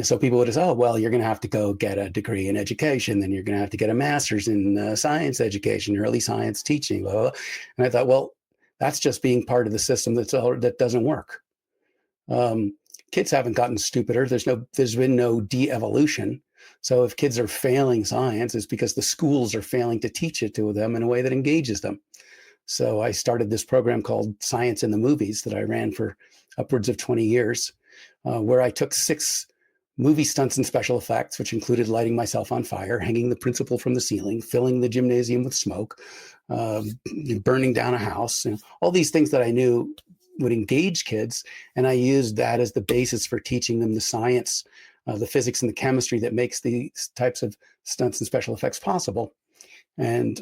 So people would say, oh, well, you're going to have to go get a degree in education. Then you're going to have to get a master's in science education, early science teaching. Blah, blah, blah. And I thought, well, that's just being part of the system that doesn't work. Kids haven't gotten stupider. There's been no de-evolution. So if kids are failing science, it's because the schools are failing to teach it to them in a way that engages them. So I started this program called Science in the Movies that I ran for upwards of 20 years, where I took 6 movie stunts and special effects, which included lighting myself on fire, hanging the principal from the ceiling, filling the gymnasium with smoke, burning down a house, all these things that I knew would engage kids. And I used that as the basis for teaching them the science, the physics and the chemistry that makes these types of stunts and special effects possible. And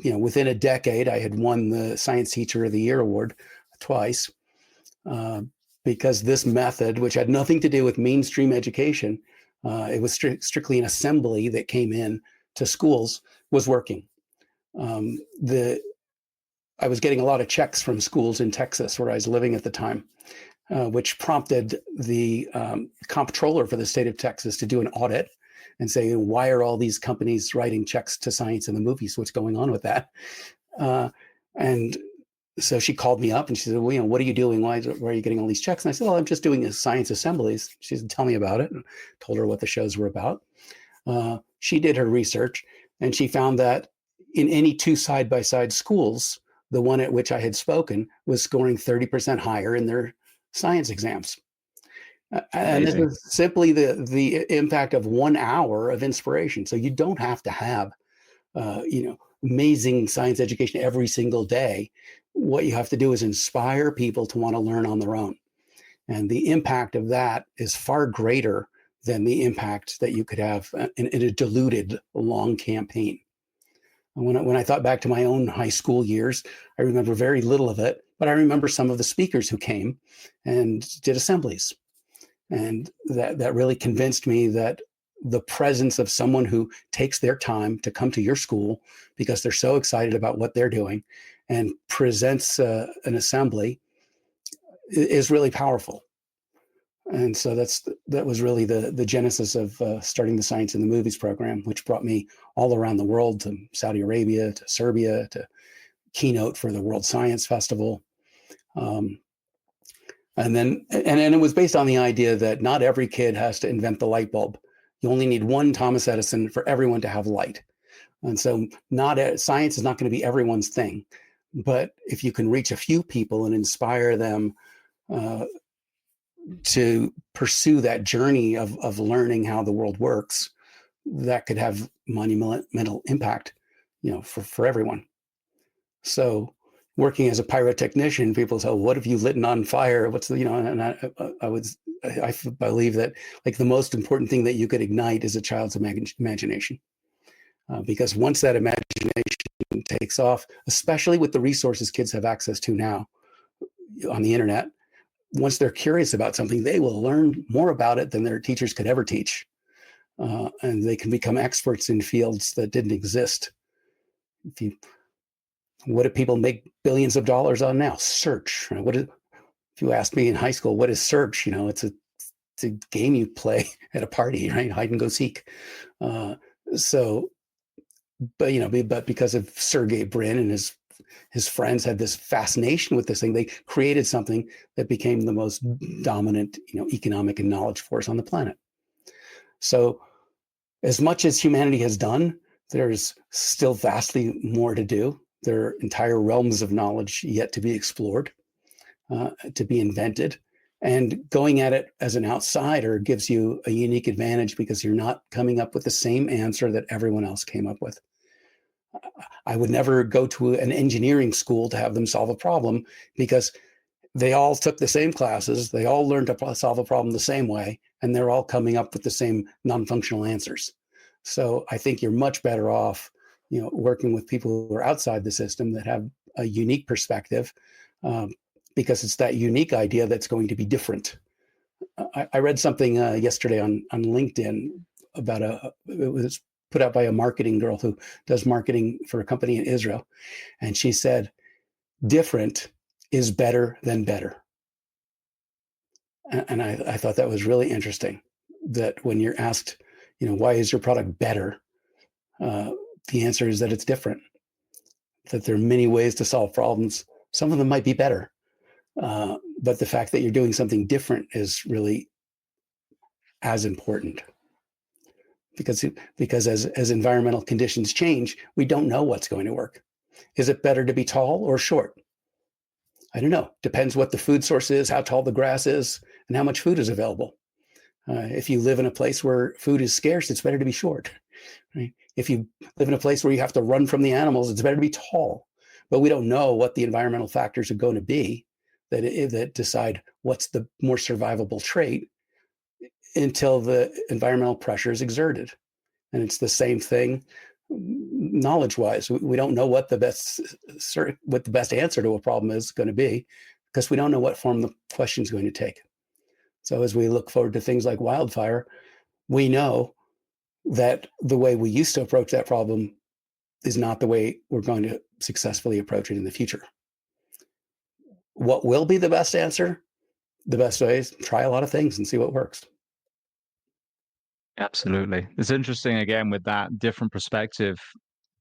within a decade, I had won the Science Teacher of the Year award twice, because this method, which had nothing to do with mainstream education, it was strictly an assembly that came in to schools, was working. I was getting a lot of checks from schools in Texas where I was living at the time, which prompted the comptroller for the state of Texas to do an audit and say, why are all these companies writing checks to science in the movies? What's going on with that? And so she called me up and she said, well, what are you doing? Why are you getting all these checks? And I said, well, I'm just doing science assemblies. She said, tell me about it. And told her what the shows were about. She did her research and she found that in any two side-by-side schools, the one at which I had spoken was scoring 30% higher in their science exams. And this is simply the impact of 1 hour of inspiration. So you don't have to have, amazing science education every single day. What you have to do is inspire people to want to learn on their own. And the impact of that is far greater than the impact that you could have in a diluted long campaign. When I thought back to my own high school years, I remember very little of it, but I remember some of the speakers who came and did assemblies. And that really convinced me that the presence of someone who takes their time to come to your school because they're so excited about what they're doing and presents an assembly is really powerful. And so that was really the genesis of starting the Science in the Movies program, which brought me all around the world, to Saudi Arabia, to Serbia, to keynote for the World Science Festival. And it was based on the idea that not every kid has to invent the light bulb. You only need one Thomas Edison for everyone to have light. And so science is not going to be everyone's thing. But if you can reach a few people and inspire them to pursue that journey of learning how the world works, that could have monumental impact, for everyone. So working as a pyrotechnician, people say, what have you lit on fire? What's the, and I believe that like the most important thing that you could ignite is a child's imagination. Because once that imagination takes off, especially with the resources kids have access to now on the internet, once they're curious about something, they will learn more about it than their teachers could ever teach. And they can become experts in fields that didn't exist. What do people make billions of dollars on now? Search. If you asked me in high school, what is search? It's a game you play at a party, right? Hide and go seek. But because of Sergey Brin and his friends had this fascination with this thing, they created something that became the most dominant, economic and knowledge force on the planet. So as much as humanity has done, there's still vastly more to do. There are entire realms of knowledge yet to be explored, to be invented. And going at it as an outsider gives you a unique advantage because you're not coming up with the same answer that everyone else came up with. I would never go to an engineering school to have them solve a problem because they all took the same classes. They all learned to solve a problem the same way, and they're all coming up with the same non-functional answers. So I think you're much better off, working with people who are outside the system that have a unique perspective, because it's that unique idea that's going to be different. I read something yesterday on LinkedIn about it was put out by a marketing girl who does marketing for a company in Israel. And she said, different is better than better. And I thought that was really interesting, that when you're asked, why is your product better? The answer is that it's different, that there are many ways to solve problems. Some of them might be better. But the fact that you're doing something different is really as important. Because as environmental conditions change, we don't know what's going to work. Is it better to be tall or short? I don't know. Depends what the food source is, how tall the grass is, and how much food is available. If you live in a place where food is scarce, it's better to be short. Right? If you live in a place where you have to run from the animals, it's better to be tall. But we don't know what the environmental factors are going to be that decide what's the more survivable trait until the environmental pressure is exerted. And it's the same thing knowledge-wise. We don't know what the best answer to a problem is going to be, because we don't know what form the question is going to take. So as we look forward to things like wildfire, we know that the way we used to approach that problem is not the way we're going to successfully approach it in the future. What will be the best answer? The best way is try a lot of things and see what works. Absolutely. It's interesting again with that different perspective.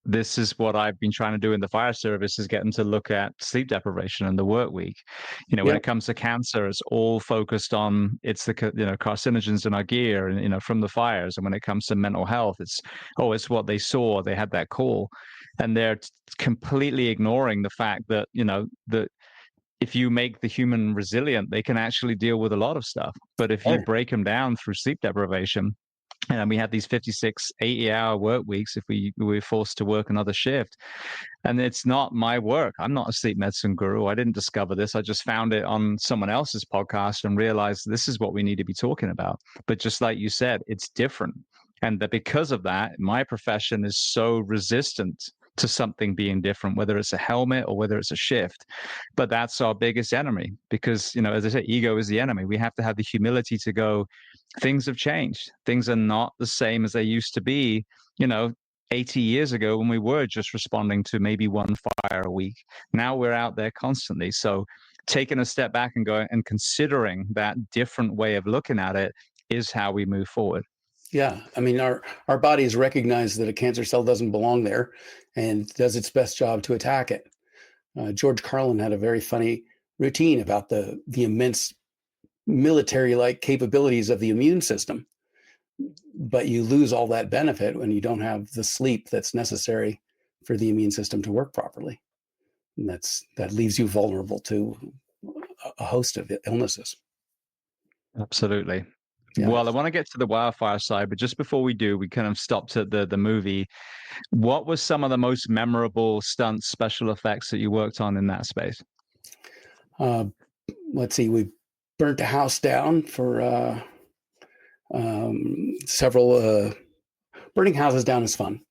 This is what I've been trying to do in the fire service, is getting to look at sleep deprivation and the work week. When Yeah, it comes to cancer, it's all focused on it's the carcinogens in our gear and from the fires. And when it comes to mental health, it's what they saw, they had that call, and they're completely ignoring the fact that that if you make the human resilient, they can actually deal with a lot of stuff. But if you right. break them down through sleep deprivation, and we had these 56 80-hour work weeks if we're forced to work another shift. And it's not my work. I'm not a sleep medicine guru. I didn't discover this. I just found it on someone else's podcast and realized this is what we need to be talking about. But just like you said, it's different. And that because of that, my profession is so resistant to something being different, whether it's a helmet or whether it's a shift. But that's our biggest enemy because, as I said, ego is the enemy. We have to have the humility to go, things have changed. Things are not the same as they used to be, 80 years ago when we were just responding to maybe one fire a week. Now we're out there constantly. So taking a step back and going and considering that different way of looking at it is how we move forward. Yeah. I mean, our bodies recognize that a cancer cell doesn't belong there and does its best job to attack it. George Carlin had a very funny routine about the immense military-like capabilities of the immune system, but you lose all that benefit when you don't have the sleep that's necessary for the immune system to work properly. And that leaves you vulnerable to a host of illnesses. Absolutely. Yeah. Well, I want to get to the wildfire side, but just before we do, we kind of stopped at the movie. What was some of the most memorable stunts, special effects that you worked on in that space? Uh, let's see. We burnt a house down for several. Burning houses down is fun,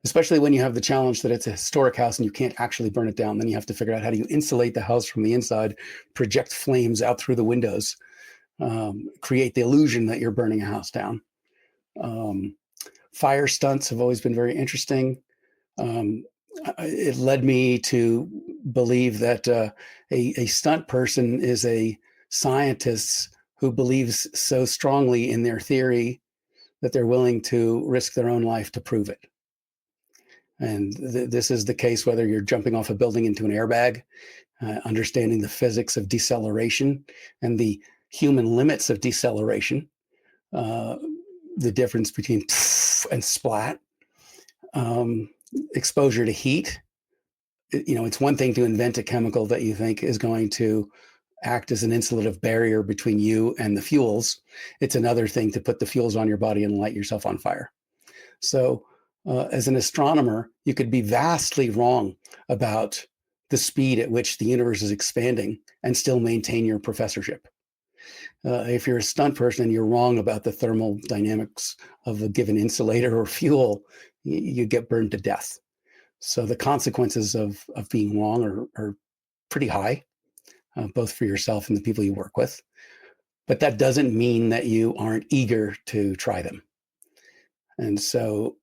especially when you have the challenge that it's a historic house and you can't actually burn it down. Then you have to figure out how do you insulate the house from the inside, project flames out through the windows, create the illusion that you're burning a house down. Fire stunts have always been very interesting. It led me to believe that a stunt person is a scientist who believes so strongly in their theory that they're willing to risk their own life to prove it. And this is the case whether you're jumping off a building into an airbag, understanding the physics of deceleration and the human limits of deceleration, the difference between and splat, exposure to heat. It's one thing to invent a chemical that you think is going to act as an insulative barrier between you and the fuels. It's another thing to put the fuels on your body and light yourself on fire. So as an astronomer, you could be vastly wrong about the speed at which the universe is expanding and still maintain your professorship. If you're a stunt person and you're wrong about the thermal dynamics of a given insulator or fuel, you get burned to death. So the consequences of being wrong are pretty high, both for yourself and the people you work with. But that doesn't mean that you aren't eager to try them. And so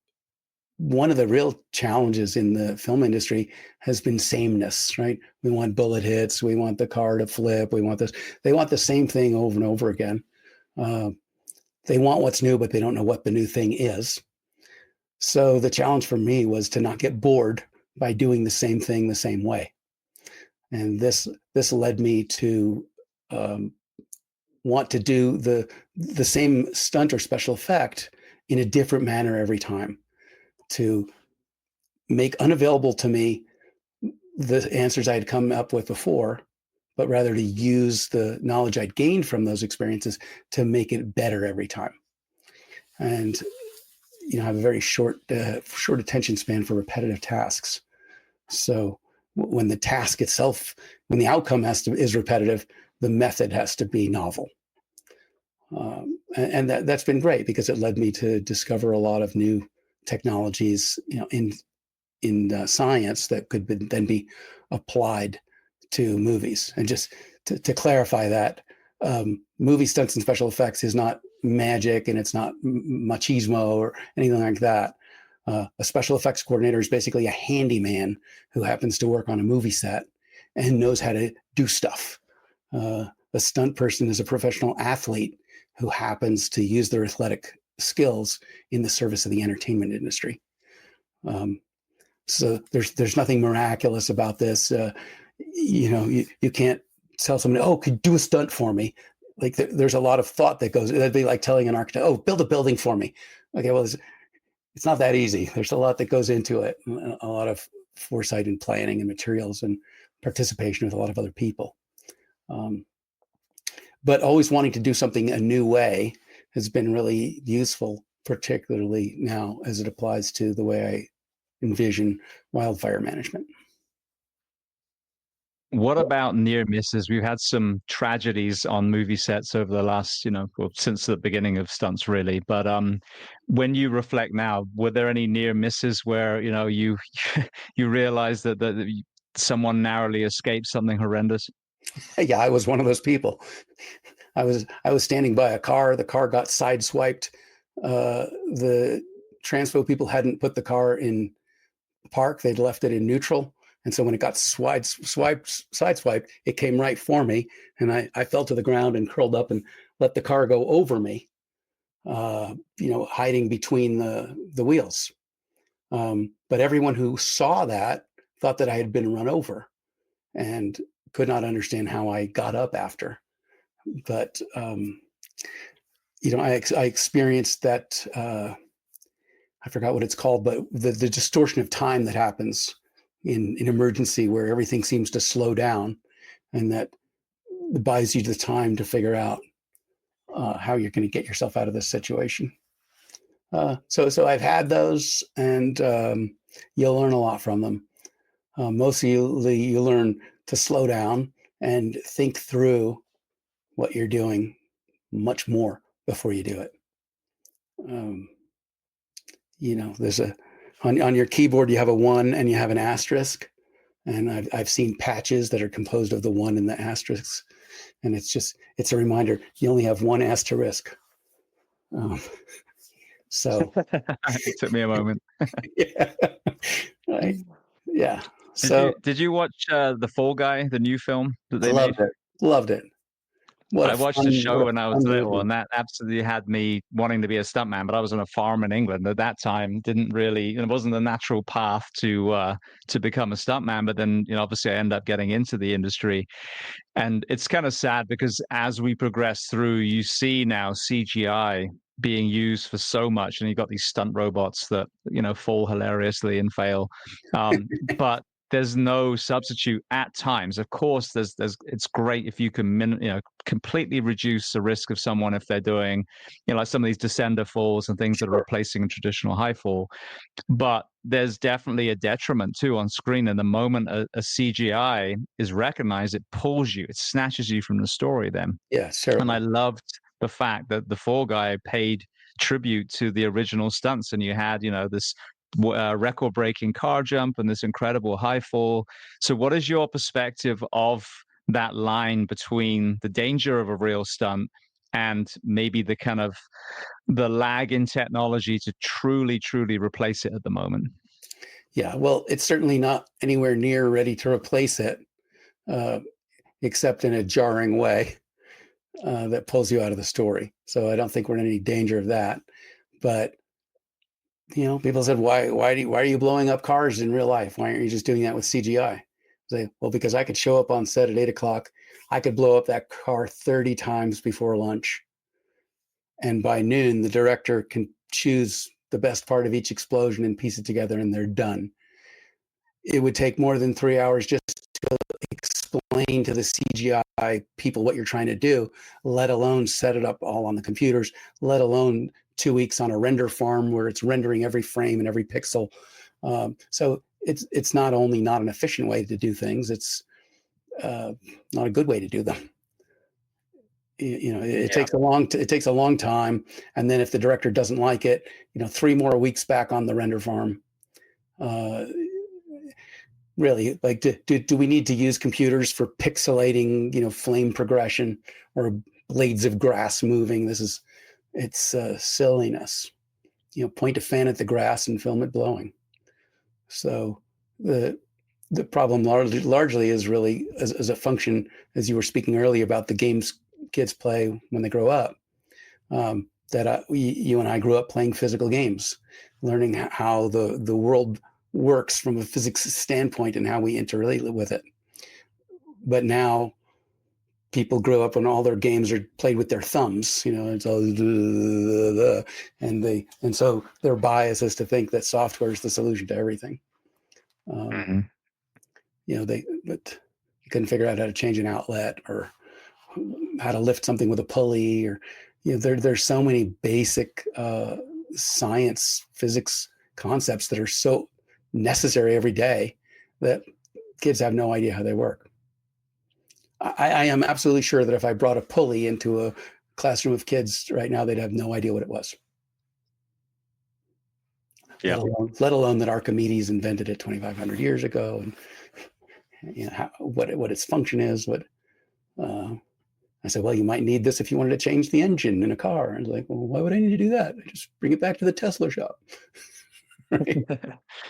one of the real challenges in the film industry has been sameness, right? We want bullet hits. We want the car to flip. We want this. They want the same thing over and over again. They want what's new, but they don't know what the new thing is. So the challenge for me was to not get bored by doing the same thing the same way. And this led me to want to do the same stunt or special effect in a different manner every time, to make unavailable to me the answers I had come up with before, but rather to use the knowledge I'd gained from those experiences to make it better every time. And I have a very short attention span for repetitive tasks. So when the task itself, when the outcome is repetitive, the method has to be novel. And that's been great because it led me to discover a lot of new technologies, in science that could then be applied to movies. And just to clarify that, movie stunts and special effects is not magic, and it's not machismo or anything like that. A special effects coordinator is basically a handyman who happens to work on a movie set and knows how to do stuff. A stunt person is a professional athlete who happens to use their athletic skills in the service of the entertainment industry. So there's nothing miraculous about this. You can't tell somebody, oh, could you do a stunt for me? Like there's a lot of thought that goes. That'd be like telling an architect, oh, build a building for me. Okay, well, it's not that easy. There's a lot that goes into it, a lot of foresight and planning and materials and participation with a lot of other people. But always wanting to do something a new way has been really useful, particularly now as it applies to the way I envision wildfire management. What about near misses? We've had some tragedies on movie sets over the last, well, since the beginning of stunts, really. But when you reflect now, were there any near misses where you you realized that someone narrowly escaped something horrendous? Yeah, I was one of those people. I was standing by a car. The car got sideswiped. The transpo people hadn't put the car in park. They'd left it in neutral. And so when it got sideswiped, it came right for me. And I fell to the ground and curled up and let the car go over me, hiding between the wheels. But everyone who saw that thought that I had been run over and could not understand how I got up after. But, I experienced that, I forgot what it's called, but the distortion of time that happens in emergency, where everything seems to slow down, and that buys you the time to figure out how you're going to get yourself out of this situation. So I've had those, and you'll learn a lot from them. Mostly you learn to slow down and think through what you're doing much more before you do it. There's on your keyboard, you have a 1 and you have an asterisk. And I've seen patches that are composed of the 1 and the asterisks. And it's a reminder, you only have 1 asterisk. So it took me a moment. Yeah. Right. Yeah. So did you watch The Fall Guy, the new film that they made? Loved it. I watched the show when I was little, and that absolutely had me wanting to be a stuntman. But I was on a farm in England at that time. It wasn't the natural path to become a stuntman. But then, obviously, I ended up getting into the industry, and it's kind of sad because as we progress through, you see now CGI being used for so much, and you've got these stunt robots that fall hilariously and fail, but there's no substitute at times. Of course, it's great if you can completely reduce the risk of someone if they're doing like some of these descender falls and things that are replacing a traditional high fall. But there's definitely a detriment too on screen. And the moment a CGI is recognized, it pulls you, it snatches you from the story then. Yeah, sure. And I loved the fact that The Fall Guy paid tribute to the original stunts, and you had this record-breaking car jump and this incredible high fall. So what is your perspective of that line between the danger of a real stunt and maybe the kind of the lag in technology to truly replace it at the moment? Yeah, well, it's certainly not anywhere near ready to replace it, except in a jarring way that pulls you out of the story. So I don't think we're in any danger of that. But people said, why are you blowing up cars in real life? Why aren't you just doing that with CGI? I say, well, because I could show up on set at 8:00. I could blow up that car 30 times before lunch. And by noon, the director can choose the best part of each explosion and piece it together, and they're done. It would take more than 3 hours just to explode explain to the CGI people what you're trying to do, let alone set it up all on the computers, let alone 2 weeks on a render farm where it's rendering every frame and every pixel. So it's not only not an efficient way to do things, it's not a good way to do them. It takes a long time, and then if the director doesn't like it, 3 more weeks back on the render farm. Really, like, do we need to use computers for pixelating, flame progression or blades of grass moving? It's silliness. Point a fan at the grass and film it blowing. So the problem largely is really as a function, as you were speaking earlier about the games kids play when they grow up. That you and I grew up playing physical games, learning how the world works from a physics standpoint and how we interrelate with it. But now people grow up and all their games are played with their thumbs, it's all and so their bias is to think that software is the solution to everything. They couldn't figure out how to change an outlet or how to lift something with a pulley, or there's so many basic science, physics concepts that are so necessary every day that kids have no idea how they work. I am absolutely sure that if I brought a pulley into a classroom of kids right now, they'd have no idea what it was. Yeah. Let alone that Archimedes invented it 2,500 years ago, and what its function is. I said, well, you might need this if you wanted to change the engine in a car. And I was like, well, why would I need to do that? I just bring it back to the Tesla shop. Right?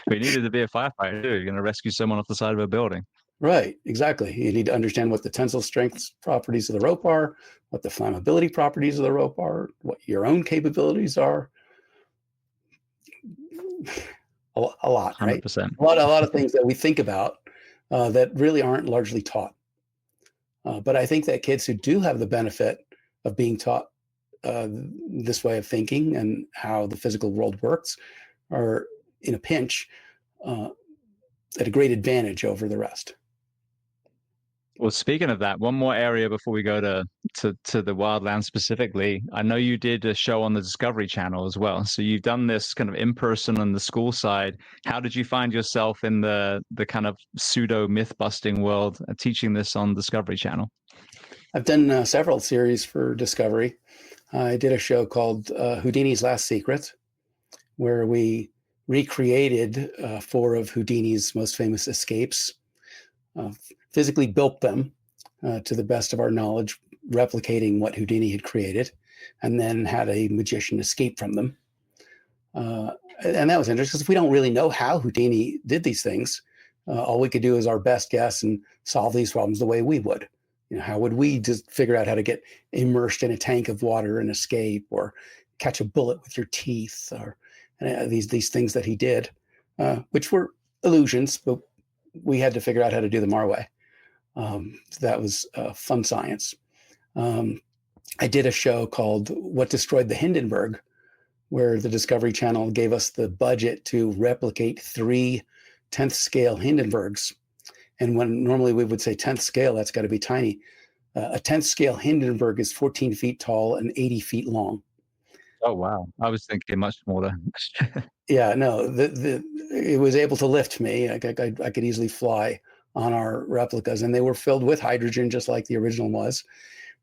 We needed to be a firefighter too. You're going to rescue someone off the side of a building. Right, exactly. You need to understand what the tensile strength properties of the rope are, what the flammability properties of the rope are, what your own capabilities are. A lot, right? 100%. A lot of things that we think about that really aren't largely taught. But I think that kids who do have the benefit of being taught this way of thinking and how the physical world works are in a pinch at a great advantage over the rest. Well, speaking of that, one more area before we go to the wildlands specifically. I know you did a show on the Discovery Channel as well. So you've done this kind of in person on the school side. How did you find yourself in the kind of pseudo myth busting world teaching this on Discovery Channel? I've done several series for Discovery. I did a show called Houdini's Last Secret, where we recreated 4 of Houdini's most famous escapes. Physically built them to the best of our knowledge, replicating what Houdini had created, and then had a magician escape from them. And that was interesting because if we don't really know how Houdini did these things, all we could do is our best guess and solve these problems the way we would. How would we just figure out how to get immersed in a tank of water and escape, or catch a bullet with your teeth, or these things that he did, which were illusions, but we had to figure out how to do them our way. That was fun science. I did a show called What Destroyed the Hindenburg, where the Discovery Channel gave us the budget to replicate 3 10th scale Hindenburgs. And when normally we would say 10th scale, that's got to be tiny. A 10th scale Hindenburg is 14 feet tall and 80 feet long. Oh, wow. I was thinking much smaller. Yeah, no, it was able to lift me. I could easily fly on our replicas, and they were filled with hydrogen just like the original was.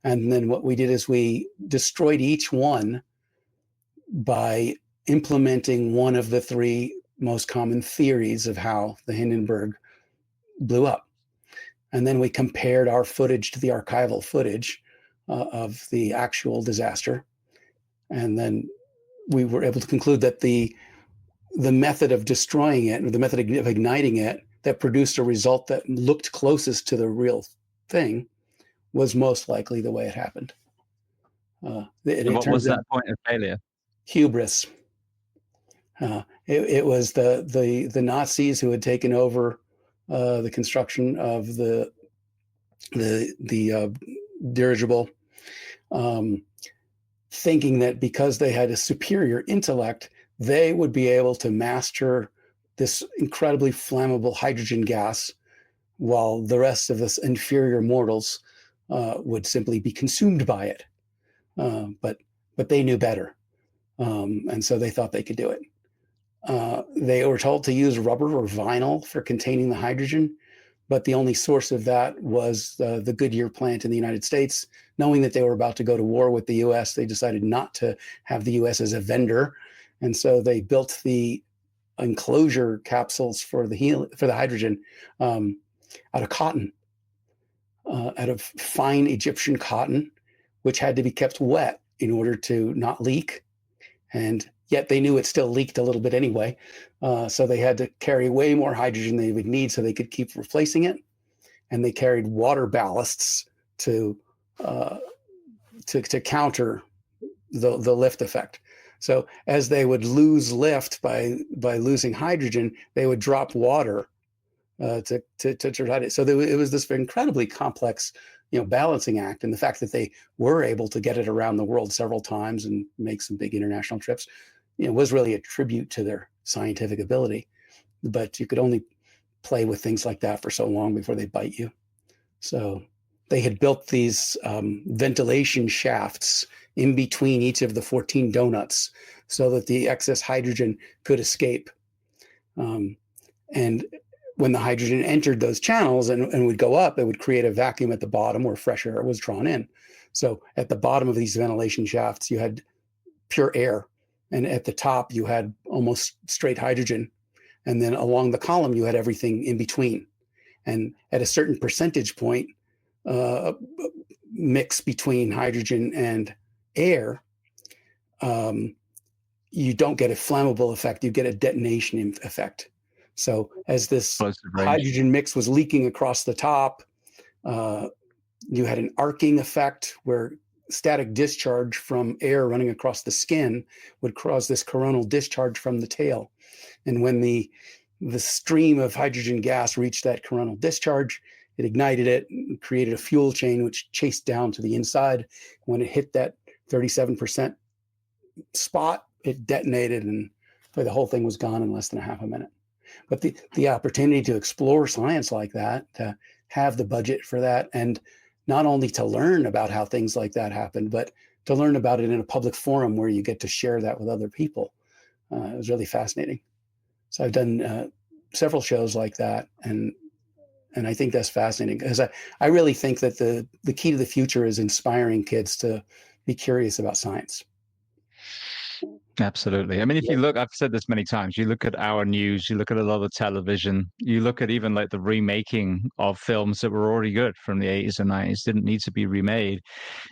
And then what we did is we destroyed each one by implementing one of the 3 most common theories of how the Hindenburg blew up. And then we compared our footage to the archival footage of the actual disaster. And then we were able to conclude that the method of destroying it, or the method of igniting it, that produced a result that looked closest to the real thing, was most likely the way it happened. What was that point of failure? Hubris. It was the Nazis who had taken over the construction of the dirigible, thinking that because they had a superior intellect, they would be able to master this incredibly flammable hydrogen gas while the rest of us inferior mortals would simply be consumed by it. But they knew better, and so they thought they could do it. They were told to use rubber or vinyl for containing the hydrogen, but the only source of that was the Goodyear plant in the United States. Knowing that they were about to go to war with the U.S., they decided not to have the U.S. as a vendor, and so they built the enclosure capsules for the hydrogen out of cotton, out of fine Egyptian cotton, which had to be kept wet in order to not leak. And yet they knew it still leaked a little bit anyway. So they had to carry way more hydrogen than they would need so they could keep replacing it. And they carried water ballasts to counter the lift effect. So as they would lose lift by losing hydrogen, they would drop water to try to. So it was this incredibly complex, balancing act. And the fact that they were able to get it around the world several times and make some big international trips, was really a tribute to their scientific ability. But you could only play with things like that for so long before they bite you. So they had built these ventilation shafts in between each of the 14 donuts so that the excess hydrogen could escape. And when the hydrogen entered those channels and would go up, it would create a vacuum at the bottom where fresh air was drawn in. So at the bottom of these ventilation shafts, you had pure air. And at the top, you had almost straight hydrogen. And then along the column, you had everything in between. And at a certain percentage point, mix between hydrogen and air, you don't get a flammable effect, you get a detonation effect. So as this hydrogen mix was leaking across the top, you had an arcing effect where static discharge from air running across the skin would cause this coronal discharge from the tail. And when the stream of hydrogen gas reached that coronal discharge, it ignited it and created a fuel chain which chased down to the inside. When it hit that 37% spot, it detonated, and the whole thing was gone in less than a half a minute. But the opportunity to explore science like that, to have the budget for that, and not only to learn about how things like that happen, but to learn about it in a public forum where you get to share that with other people. It was really fascinating. So I've done several shows like that, and I think that's fascinating because I really think that the key to the future is inspiring kids to be curious about science. Absolutely. I mean, if you look, I've said this many times, you look at our news, you look at a lot of television, you look at even like the remaking of films that were already good from the 80s and 90s, didn't need to be remade.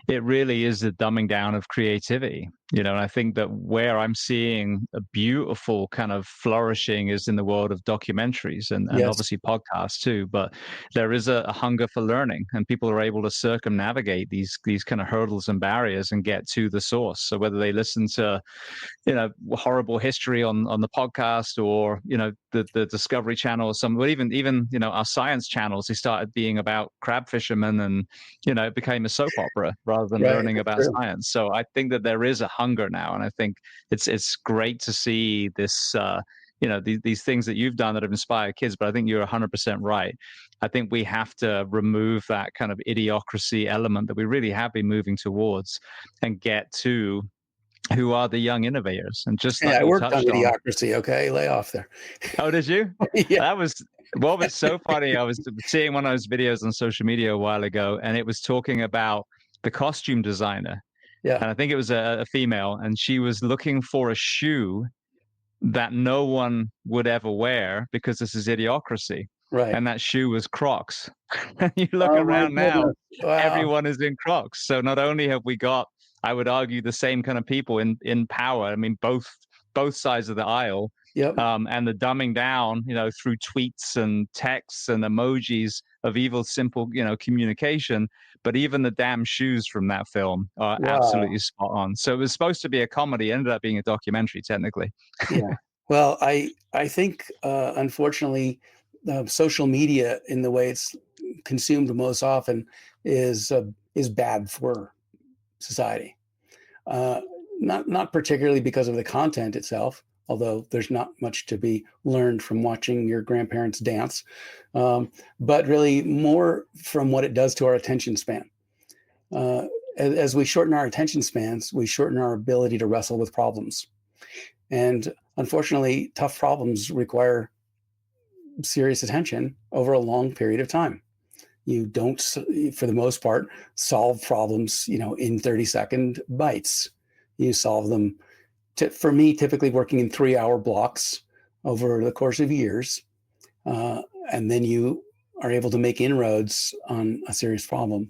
It really is the dumbing down of creativity, and I think that where I'm seeing a beautiful kind of flourishing is in the world of documentaries and Yes. obviously podcasts too. But there is a hunger for learning, and people are able to circumnavigate these kind of hurdles and barriers and get to the source. So whether they listen to horrible history on the podcast, or the Discovery Channel, or some, but even our science channels, they started being about crab fishermen, and it became a soap opera rather than learning about science. So I think that there is a hunger now, and I think it's great to see this these things that you've done that have inspired kids. But I think you're 100% right. I think we have to remove that kind of idiocracy element that we really have been moving towards, and get to who are the young innovators. And just like I worked on touched idiocracy. Okay, lay off there. Oh, did you? Yeah. That was what was so funny. I was seeing one of those videos on social media a while ago, and it was talking about the costume designer. Yeah. And I think it was a female, and she was looking for a shoe that no one would ever wear because this is idiocracy. Right. And that shoe was Crocs. And you look around now, everyone is in Crocs. So not only have we got, I would argue, the same kind of people in power. I mean, both sides of the aisle. Yep. And the dumbing down, through tweets and texts and emojis of evil, simple, communication. But even the damn shoes from that film are absolutely spot on. So it was supposed to be a comedy, ended up being a documentary, technically. Yeah. Well, I think unfortunately, social media, in the way it's consumed most often, is bad for society. Not particularly because of the content itself, although there's not much to be learned from watching your grandparents dance, but really more from what it does to our attention span. As we shorten our attention spans, we shorten our ability to wrestle with problems. And unfortunately, tough problems require serious attention over a long period of time. You don't, for the most part, solve problems, in 30-second bites. You solve them, for me, typically working in 3-hour blocks over the course of years. And then you are able to make inroads on a serious problem.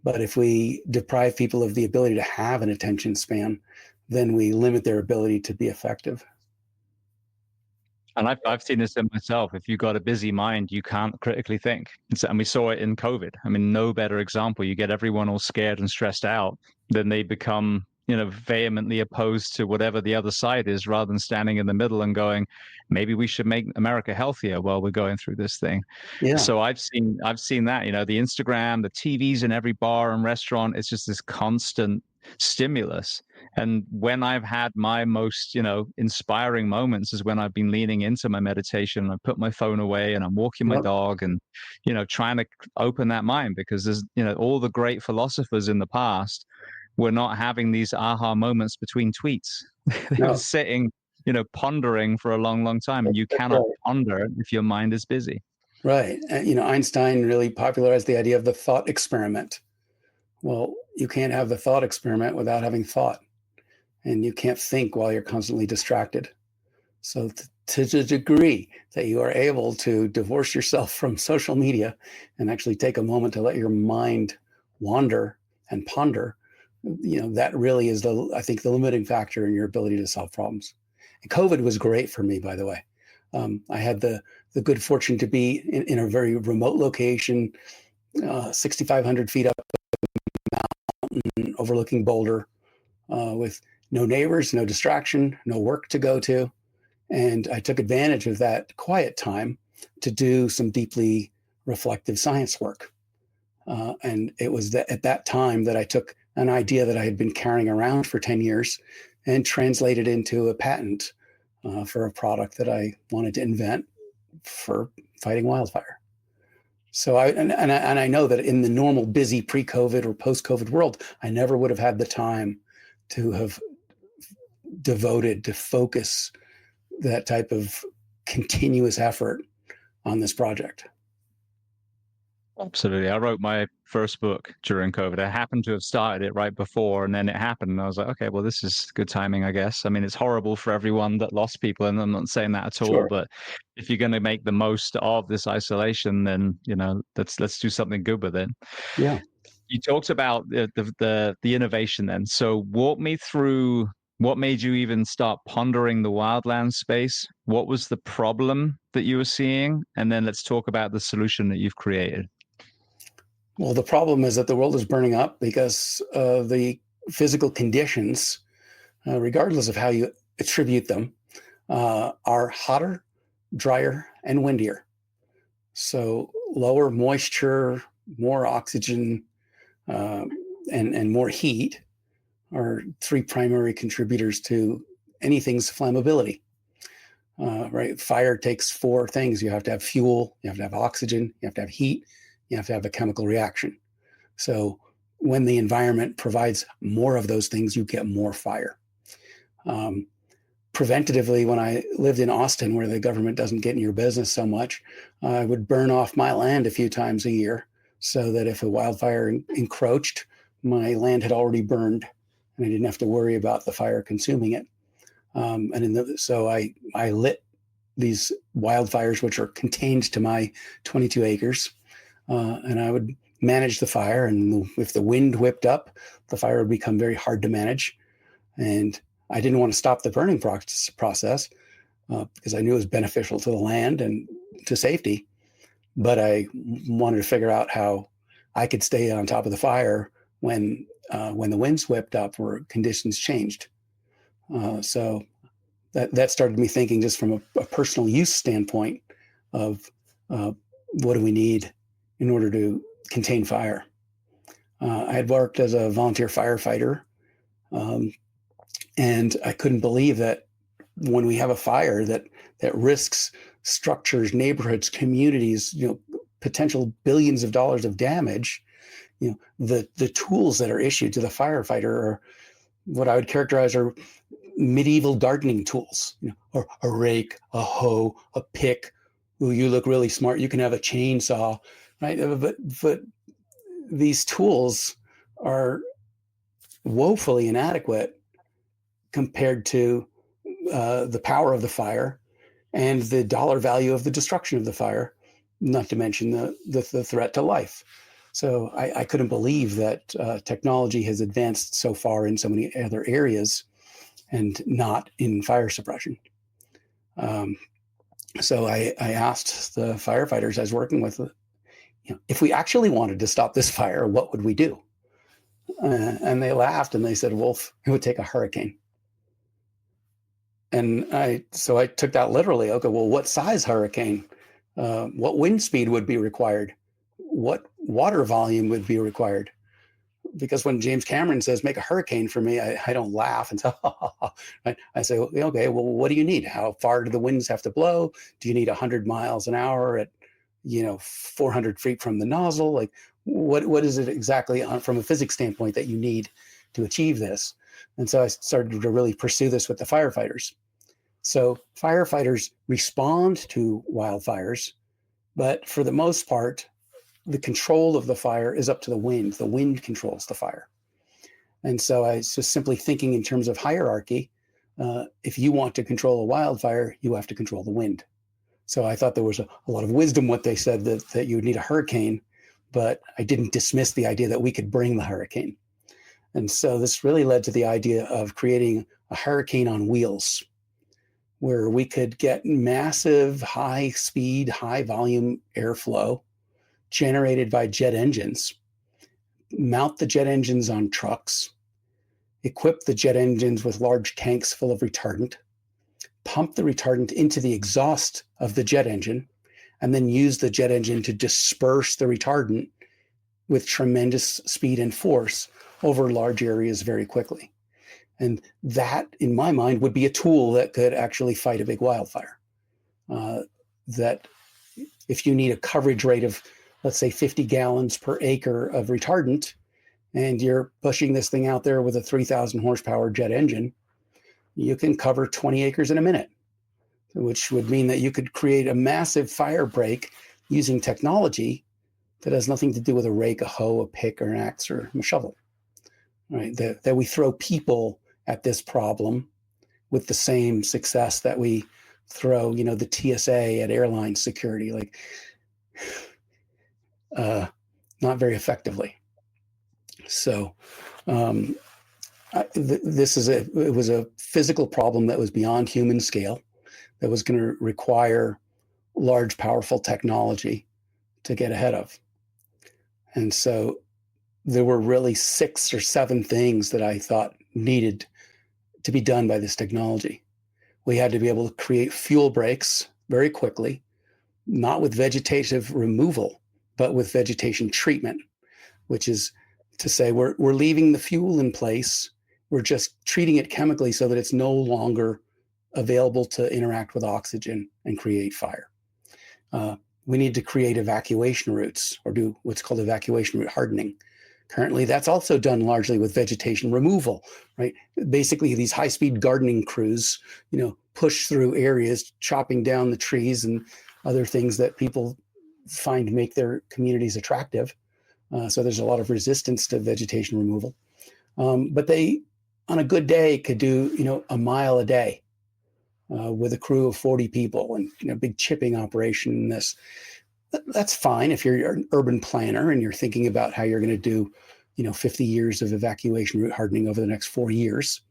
But if we deprive people of the ability to have an attention span, then we limit their ability to be effective. And I've seen this in myself. If you've got a busy mind, you can't critically think. And we saw it in COVID. I mean, no better example. You get everyone all scared and stressed out, then they become, vehemently opposed to whatever the other side is, rather than standing in the middle and going, maybe we should make America healthier while we're going through this thing. Yeah. So I've seen that, the Instagram, the TVs in every bar and restaurant, it's just this constant stimulus. And when I've had my most, inspiring moments is when I've been leaning into my meditation. I put my phone away and I'm walking my Yep. dog and, trying to open that mind, because there's, all the great philosophers in the past were not having these aha moments between tweets. They were sitting, pondering for a long, long time. And you cannot ponder if your mind is busy. Right. Einstein really popularized the idea of the thought experiment. Well, you can't have the thought experiment without having thought. And you can't think while you're constantly distracted. So to the degree that you are able to divorce yourself from social media and actually take a moment to let your mind wander and ponder, that really is I think the limiting factor in your ability to solve problems. And COVID was great for me, by the way. I had the good fortune to be in a very remote location, 6,500 feet up mountain overlooking Boulder, with no neighbors, no distraction, no work to go to. And I took advantage of that quiet time to do some deeply reflective science work. And it was at that time that I took an idea that I had been carrying around for 10 years and translated into a patent for a product that I wanted to invent for fighting wildfire. So I know that in the normal busy pre-COVID or post-COVID world, I never would have had the time to have devoted to focus that type of continuous effort on this project. Absolutely. I wrote my first book during COVID. I happened to have started it right before, and then it happened. And I was like, okay, well, this is good timing, I guess. I mean, it's horrible for everyone that lost people, and I'm not saying that at all. Sure. But if you're going to make the most of this isolation, then let's do something good with it. Yeah. You talked about the innovation then. So walk me through what made you even start pondering the wildland space. What was the problem that you were seeing? And then let's talk about the solution that you've created. Well, the problem is that the world is burning up because the physical conditions, regardless of how you attribute them, are hotter, drier, and windier. So lower moisture, more oxygen, and more heat are three primary contributors to anything's flammability. Right? Fire takes four things. You have to have fuel, you have to have oxygen, you have to have heat, you have to have a chemical reaction. So when the environment provides more of those things, you get more fire. Preventatively, when I lived in Austin, where the government doesn't get in your business so much, I would burn off my land a few times a year so that if a wildfire encroached, my land had already burned and I didn't have to worry about the fire consuming it. So I lit these wildfires, which are contained to my 22 acres, and I would manage the fire. And if the wind whipped up, the fire would become very hard to manage. And I didn't want to stop the burning process because I knew it was beneficial to the land and to safety. But I wanted to figure out how I could stay on top of the fire when the winds whipped up or conditions changed. So that started me thinking just from a personal use standpoint of what do we need in order to contain fire. I had worked as a volunteer firefighter, and I couldn't believe that when we have a fire that risks structures, neighborhoods, communities, potential billions of dollars of damage, the tools that are issued to the firefighter are what I would characterize are medieval gardening tools, or a rake, a hoe, a pick. Ooh, you look really smart. You can have a chainsaw, right? But these tools are woefully inadequate compared to the power of the fire and the dollar value of the destruction of the fire, not to mention the threat to life. So I couldn't believe that technology has advanced so far in so many other areas and not in fire suppression. So I asked the firefighters I was working with, if we actually wanted to stop this fire, what would we do? And they laughed and they said, Wolf, it would take a hurricane. And so I took that literally. Okay, well, what size hurricane? What wind speed would be required? What water volume would be required? Because when James Cameron says, make a hurricane for me, I don't laugh and say, right? I say, okay, well, what do you need? How far do the winds have to blow? Do you need 100 miles an hour at, 400 feet from the nozzle? Like, what is it exactly from a physics standpoint that you need to achieve this? And so I started to really pursue this with the firefighters. So firefighters respond to wildfires, but for the most part, the control of the fire is up to the wind. The wind controls the fire. And so I was just simply thinking in terms of hierarchy. If you want to control a wildfire, you have to control the wind. So I thought there was a lot of wisdom what they said that you would need a hurricane, but I didn't dismiss the idea that we could bring the hurricane. And so this really led to the idea of creating a hurricane on wheels, where we could get massive, high speed, high volume airflow generated by jet engines, mount the jet engines on trucks, equip the jet engines with large tanks full of retardant, pump the retardant into the exhaust of the jet engine, and then use the jet engine to disperse the retardant with tremendous speed and force over large areas very quickly. And that, in my mind, would be a tool that could actually fight a big wildfire. That if you need a coverage rate of, let's say, 50 gallons per acre of retardant, and you're pushing this thing out there with a 3,000 horsepower jet engine, you can cover 20 acres in a minute, which would mean that you could create a massive fire break using technology that has nothing to do with a rake, a hoe, a pick, or an axe, or a shovel. Right? That we throw people at this problem with the same success that we throw, the TSA at airline security, like not very effectively. So it was a physical problem that was beyond human scale, that was going to require large, powerful technology to get ahead of. And so there were really 6 or 7 things that I thought needed to be done by this technology. We had to be able to create fuel breaks very quickly, not with vegetative removal, but with vegetation treatment, which is to say we're leaving the fuel in place. We're just treating it chemically so that it's no longer available to interact with oxygen and create fire. We need to create evacuation routes, or do what's called evacuation route hardening. Currently, that's also done largely with vegetation removal, right? Basically, these high-speed gardening crews, push through areas, chopping down the trees and other things that people find make their communities attractive. So there's a lot of resistance to vegetation removal. But they, on a good day, could do, a mile a day with a crew of 40 people and, a big chipping operation in this. That's fine if you're an urban planner and you're thinking about how you're going to do, 50 years of evacuation route hardening over the next 4 years.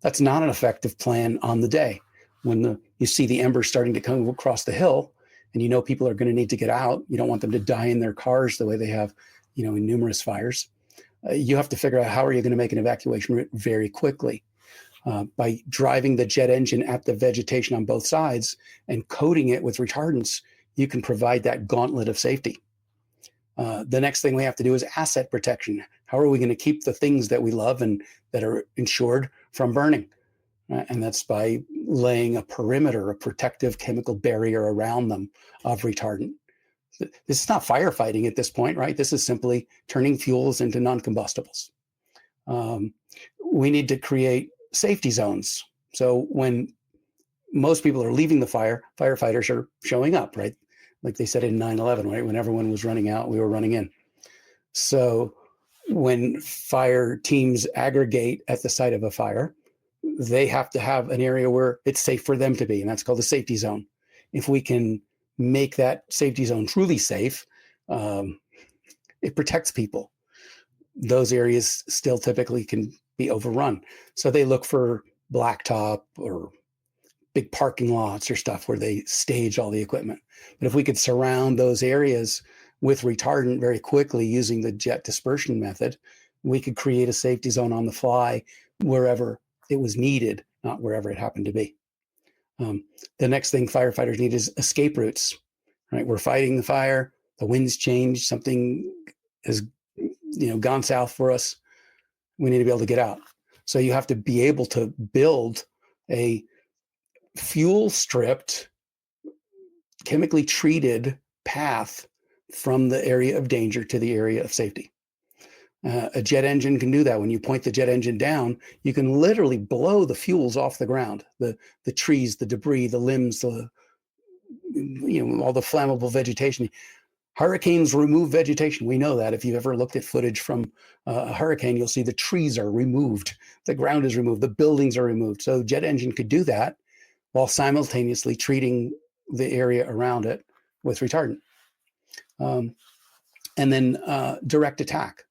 That's not an effective plan on the day. When you see the embers starting to come across the hill and people are going to need to get out, you don't want them to die in their cars the way they have, in numerous fires. You have to figure out how are you going to make an evacuation route very quickly. By driving the jet engine at the vegetation on both sides and coating it with retardants, you can provide that gauntlet of safety. The next thing we have to do is asset protection. How are we going to keep the things that we love and that are insured from burning? And that's by laying a perimeter, a protective chemical barrier around them of retardant. This is not firefighting at this point, right? This is simply turning fuels into non-combustibles. We need to create safety zones. So when most people are leaving the fire, firefighters are showing up, right? Like they said in 9/11, right? When everyone was running out, we were running in. So when fire teams aggregate at the site of a fire, they have to have an area where it's safe for them to be, and that's called a safety zone. If we can make that safety zone truly safe, it protects people. Those areas still typically can be overrun. So they look for blacktop or big parking lots or stuff where they stage all the equipment. But if we could surround those areas with retardant very quickly using the jet dispersion method, we could create a safety zone on the fly wherever it was needed, not wherever it happened to be. The next thing firefighters need is escape routes, right? We're fighting the fire, the wind's changed, something has gone south for us. We need to be able to get out. So you have to be able to build a fuel stripped, chemically treated path from the area of danger to the area of safety. A jet engine can do that. When you point the jet engine down, you can literally blow the fuels off the ground, the trees, the debris, the limbs, all the flammable vegetation. Hurricanes remove vegetation. We know that. If you've ever looked at footage from a hurricane, you'll see the trees are removed, the ground is removed, the buildings are removed. So jet engine could do that while simultaneously treating the area around it with retardant. And then direct attack.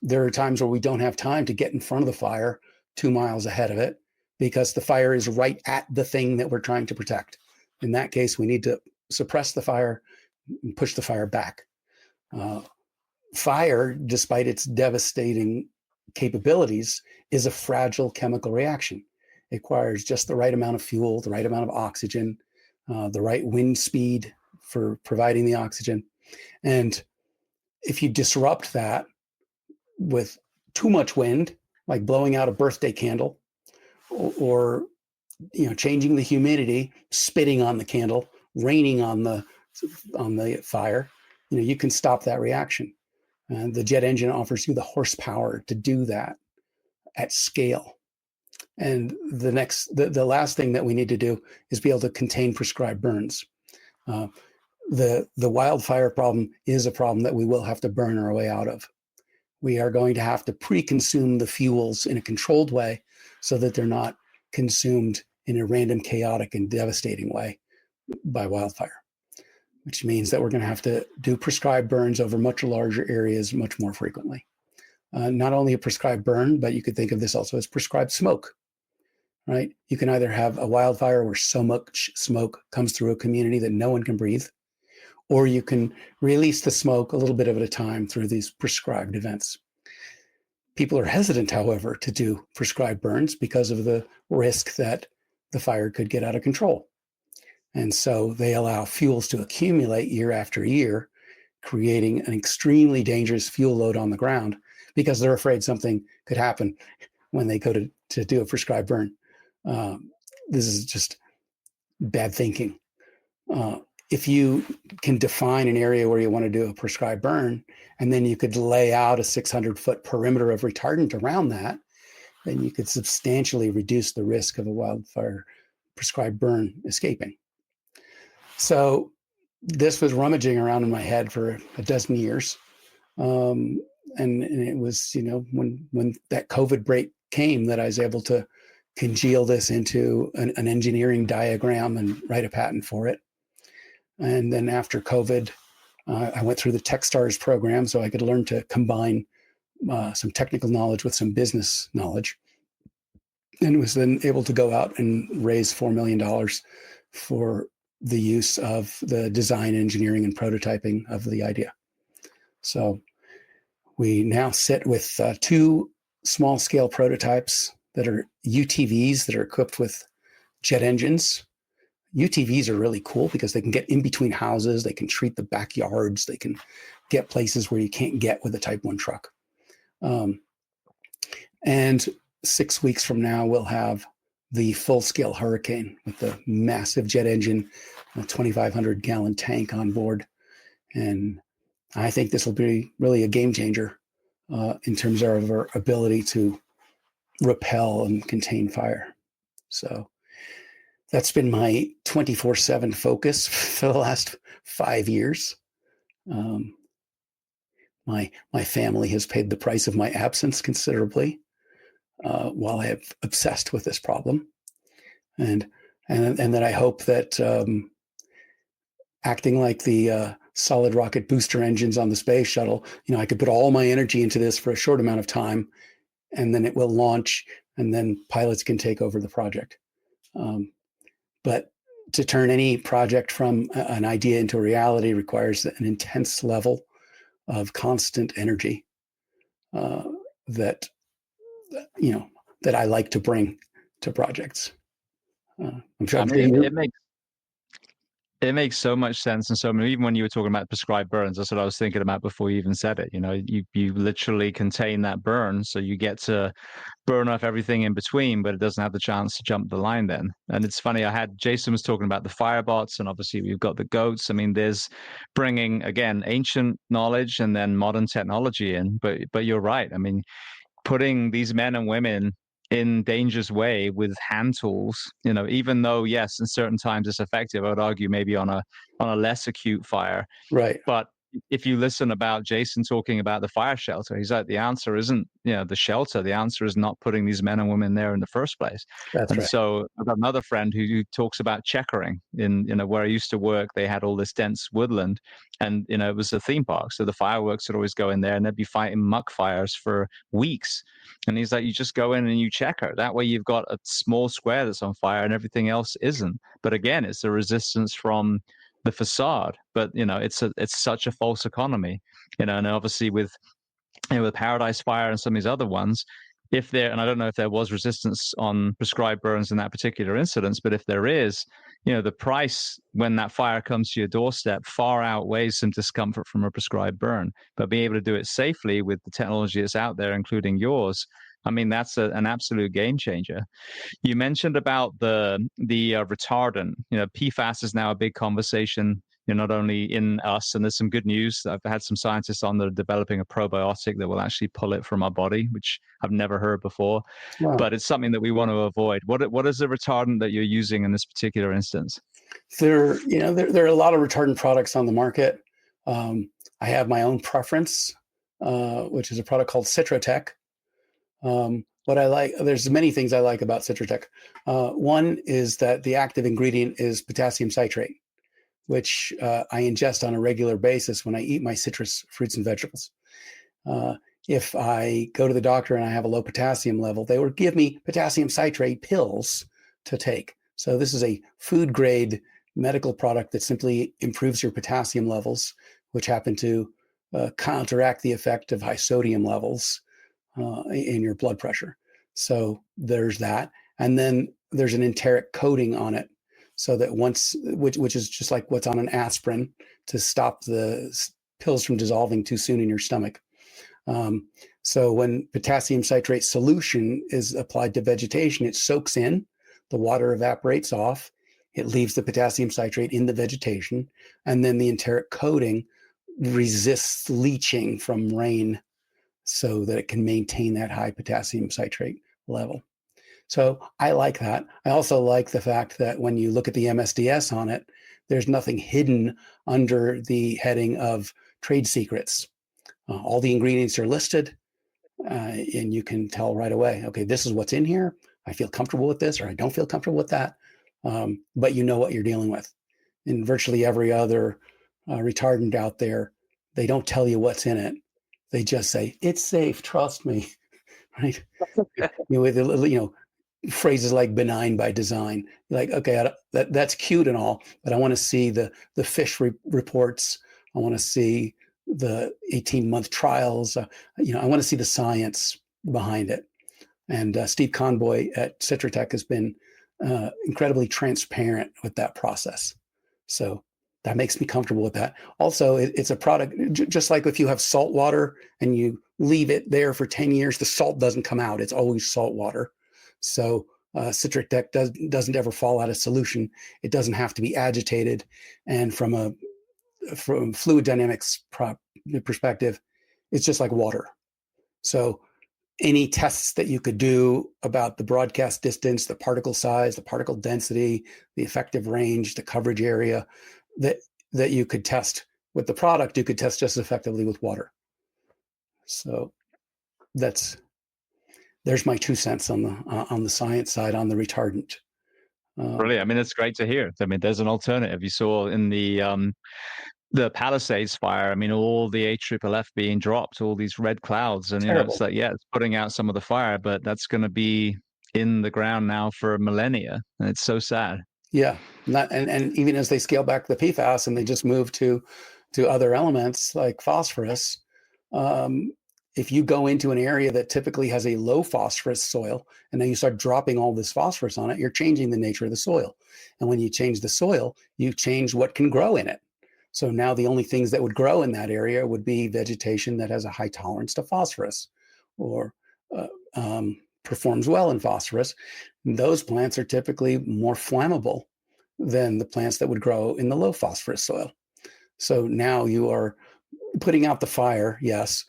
There are times where we don't have time to get in front of the fire 2 miles ahead of it because the fire is right at the thing that we're trying to protect. In that case, we need to suppress the fire and push the fire back. Fire, despite its devastating capabilities, is a fragile chemical reaction. It requires just the right amount of fuel, the right amount of oxygen, the right wind speed for providing the oxygen. And if you disrupt that with too much wind, like blowing out a birthday candle, or changing the humidity, spitting on the candle, raining on the fire, you can stop that reaction. And the jet engine offers you the horsepower to do that at scale. And the last thing that we need to do is be able to contain prescribed burns. The wildfire problem is a problem that we will have to burn our way out of. We are going to have to pre-consume the fuels in a controlled way so that they're not consumed in a random, chaotic, and devastating way by wildfire, which means that we're going to have to do prescribed burns over much larger areas much more frequently. Not only a prescribed burn, but you could think of this also as prescribed smoke, right? You can either have a wildfire where so much smoke comes through a community that no one can breathe, or you can release the smoke a little bit at a time through these prescribed events. People are hesitant, however, to do prescribed burns because of the risk that the fire could get out of control. And so they allow fuels to accumulate year after year, creating an extremely dangerous fuel load on the ground because they're afraid something could happen when they go to do a prescribed burn. This is just bad thinking. If you can define an area where you want to do a prescribed burn, and then you could lay out a 600-foot perimeter of retardant around that, then you could substantially reduce the risk of a wildfire prescribed burn escaping. So this was rummaging around in my head for a dozen years. And it was, when that COVID break came that I was able to congeal this into an engineering diagram and write a patent for it. And then after COVID, I went through the TechStars program so I could learn to combine some technical knowledge with some business knowledge, and was then able to go out and raise $4 million for the use of the design, engineering, and prototyping of the idea. So we now sit with 2 small-scale prototypes that are UTVs that are equipped with jet engines. UTVs are really cool because they can get in between houses, they can treat the backyards, they can get places where you can't get with a Type 1 truck. And 6 weeks from now, we'll have the full-scale Hurricane with the massive jet engine, a 2,500-gallon tank on board. And I think this will be really a game changer in terms of our ability to repel and contain fire. So that's been my 24/7 focus for the last 5 years. My family has paid the price of my absence considerably while I have obsessed with this problem. And then I hope that acting like the solid rocket booster engines on the space shuttle, I could put all my energy into this for a short amount of time, and then it will launch, and then pilots can take over the project. But to turn any project from an idea into reality requires an intense level of constant energy that that I like to bring to projects. I'm sure. I mean, it makes so much sense. And so, even when you were talking about prescribed burns, that's what I was thinking about before you even said it. You literally contain that burn, so you get to burn off everything in between, but it doesn't have the chance to jump the line then. And it's funny, Jason was talking about the firebots, and obviously we've got the goats. I mean, there's bringing, again, ancient knowledge and then modern technology in, but you're right. I mean, putting these men and women in dangerous way with hand tools, even though, yes, in certain times it's effective, I would argue maybe on a less acute fire. Right. But if you listen about Jason talking about the fire shelter, he's like, the answer isn't, the shelter. The answer is not putting these men and women there in the first place. That's right. So I've got another friend who talks about checkering in, where I used to work. They had all this dense woodland, and, it was a theme park. So the fireworks would always go in there, and they'd be fighting muck fires for weeks. And he's like, you just go in and you checker. That way you've got a small square that's on fire and everything else isn't. But again, it's the resistance from the facade, but it's such a false economy, and obviously with Paradise Fire and some of these other ones, and I don't know if there was resistance on prescribed burns in that particular incident, but if there is, the price when that fire comes to your doorstep far outweighs some discomfort from a prescribed burn. But being able to do it safely with the technology that's out there, including yours, I mean, that's an absolute game changer. You mentioned about the retardant. PFAS is now a big conversation. Not only in us, and there's some good news. I've had some scientists on that are developing a probiotic that will actually pull it from our body, which I've never heard before. Wow. But it's something that we want to avoid. What is the retardant that you're using in this particular instance? There are a lot of retardant products on the market. I have my own preference, which is a product called Citrotech. What I like, there's many things I like about Citrotech. One is that the active ingredient is potassium citrate, which I ingest on a regular basis when I eat my citrus fruits and vegetables. If I go to the doctor and I have a low potassium level, they will give me potassium citrate pills to take. So this is a food grade medical product that simply improves your potassium levels, which happen to counteract the effect of high sodium levels in your blood pressure. So there's that. And then there's an enteric coating on it, so that which is just like what's on an aspirin to stop the pills from dissolving too soon in your stomach. So when potassium citrate solution is applied to vegetation, it soaks in, the water evaporates off, it leaves the potassium citrate in the vegetation, and then the enteric coating resists leaching from rain so that it can maintain that high potassium citrate level. So I like that. I also like the fact that when you look at the MSDS on it, there's nothing hidden under the heading of trade secrets. All the ingredients are listed, and you can tell right away, okay, this is what's in here. I feel comfortable with this, or I don't feel comfortable with that. But you know what you're dealing with. In virtually every other retardant out there, they don't tell you what's in it. They just say, it's safe, trust me, right? With phrases like benign by design. You're like, okay, that's cute and all, but I want to see the fish reports. I want to see the 18-month trials. I want to see the science behind it. And Steve Conboy at Citrotech has been incredibly transparent with that process. So that makes me comfortable with that. Also, it's a product, just like if you have salt water and you leave it there for 10 years, the salt doesn't come out. It's always salt water. So Citric deck doesn't ever fall out of solution. It doesn't have to be agitated. And from fluid dynamics perspective, it's just like water. So any tests that you could do about the broadcast distance, the particle size, the particle density, the effective range, the coverage area that you could test with the product, you could test just as effectively with water. So there's my 2 cents on the science side on the retardant. Brilliant. I mean, it's great to hear. I mean, there's an alternative. You saw in the Palisades fire. I mean, all the AFFF being dropped, all these red clouds, and Terrible. it's like, yeah, it's putting out some of the fire, but that's going to be in the ground now for millennia, and it's so sad. Yeah, and even as they scale back the PFAS and they just move to other elements like phosphorus, um, if you go into an area that typically has a low phosphorus soil and then you start dropping all this phosphorus on it, you're changing the nature of the soil. And when you change the soil, you change what can grow in it. So now the only things that would grow in that area would be vegetation that has a high tolerance to phosphorus or performs well in phosphorus. Those plants are typically more flammable than the plants that would grow in the low phosphorus soil. So now you are putting out the fire, yes,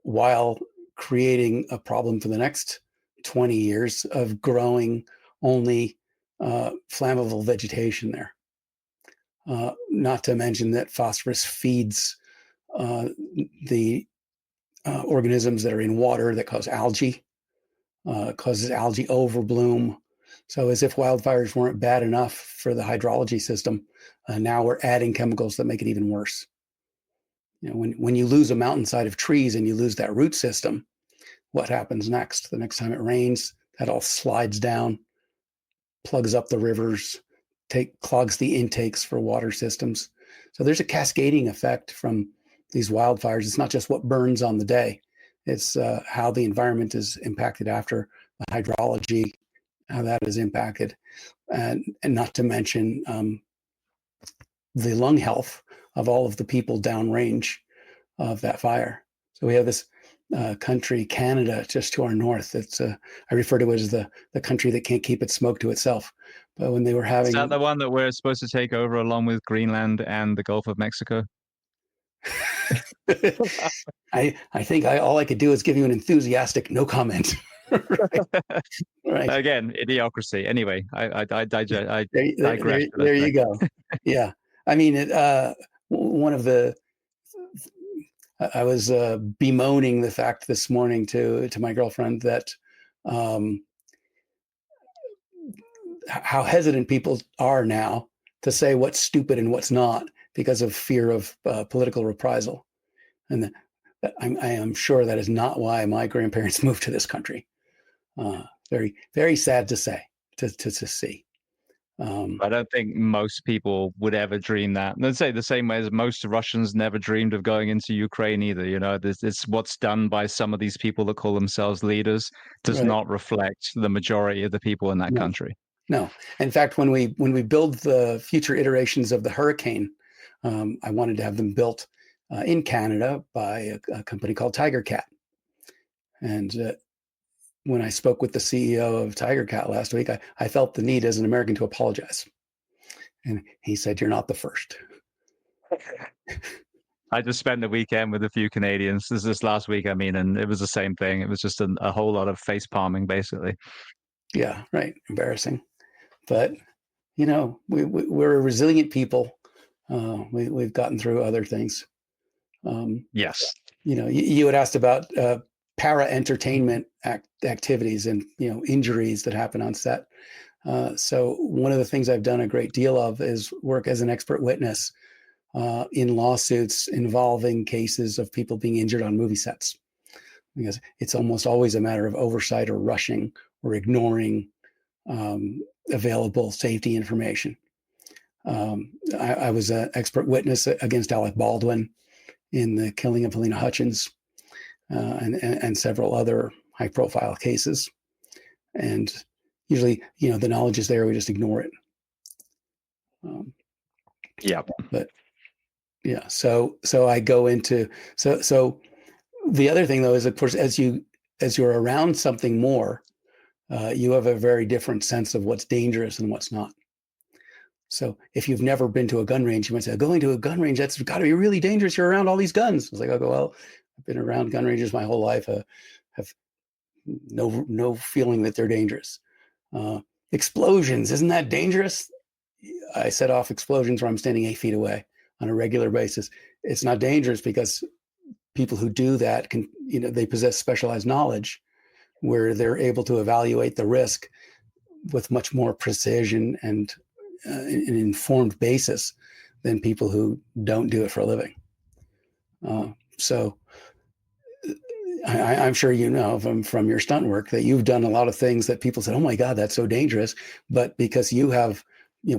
while creating a problem for the next 20 years of growing only flammable vegetation there. Not to mention that phosphorus feeds the organisms that are in water that cause algae, causes algae overbloom. So as if wildfires weren't bad enough for the hydrology system, now we're adding chemicals that make it even worse. You know, when you lose a mountainside of trees and you lose that root system, what happens next? The next time it rains, that all slides down, plugs up the rivers, clogs the intakes for water systems. So there's a cascading effect from these wildfires. It's not just what burns on the day. It's how the environment is impacted after, the hydrology, how that is impacted, and not to mention the lung health of all of the people downrange of that fire. So we have this country, Canada, just to our north. It's I refer to it as the country that can't keep its smoke to itself. But when they were Is that having, the one that we're supposed to take over along with Greenland and the Gulf of Mexico? I think all I could do is give you an enthusiastic no comment. Right. Right. Again, idiocracy. Anyway, I digress. There you go. Yeah. I mean, one of the, I was bemoaning the fact this morning to my girlfriend that how hesitant people are now to say what's stupid and what's not because of fear of political reprisal. And I am sure that is not why my grandparents moved to this country. Very, very sad to say, to see. I don't think most people would ever dream that. And I'd say the same way as most Russians never dreamed of going into Ukraine either. You know, it's what's done by some of these people that call themselves leaders does Right. not reflect the majority of the people in that No, country. no. In fact, when we build the future iterations of the Hurricane, I wanted to have them built in Canada by a company called Tiger Cat. And when I spoke with the CEO of Tiger Cat last week, I felt the need as an American to apologize. And he said, "You're not the first." I just spent the weekend with a few Canadians. This last week, I mean, and it was the same thing. It was just a whole lot of face palming, basically. Yeah, right. Embarrassing. But, you know, we're a resilient people. We've gotten through other things. Yes. You know, you had asked about para entertainment activities and, you know, injuries that happen on set. So one of the things I've done a great deal of is work as an expert witness in lawsuits involving cases of people being injured on movie sets, because it's almost always a matter of oversight or rushing or ignoring available safety information. I was an expert witness against Alec Baldwin in the killing of Helena Hutchins and several other high-profile cases. And usually, you know, the knowledge is there, we just ignore it. Yeah. But yeah, so I go into so the other thing though is, of course, as you're around something more, you have a very different sense of what's dangerous and what's not. So if you've never been to a gun range, you might say, going to a gun range, that's got to be really dangerous. You're around all these guns. It's like, I go, well, I've been around gun ranges my whole life. Have no feeling that they're dangerous. Explosions, isn't that dangerous? I set off explosions where I'm standing 8 feet away on a regular basis. It's not dangerous because people who do that can, they possess specialized knowledge where they're able to evaluate the risk with much more precision and an informed basis than people who don't do it for a living. So I'm sure from your stunt work that you've done a lot of things that people said, "Oh my God, that's so dangerous," but because you have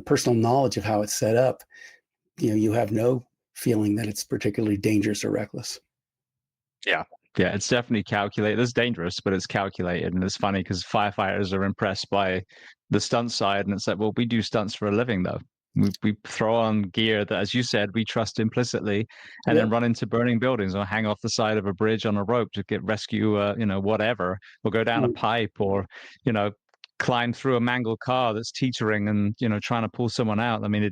personal knowledge of how it's set up, you have no feeling that it's particularly dangerous or reckless. Yeah. Yeah, it's definitely calculated. It's dangerous, but it's calculated. And it's funny because firefighters are impressed by the stunt side. And it's like, well, we do stunts for a living, though. We throw on gear that, as you said, we trust implicitly, and Yeah. then run into burning buildings or hang off the side of a bridge on a rope to get rescue, whatever, or go down a pipe or, you know, climb through a mangled car that's teetering and, trying to pull someone out. I mean,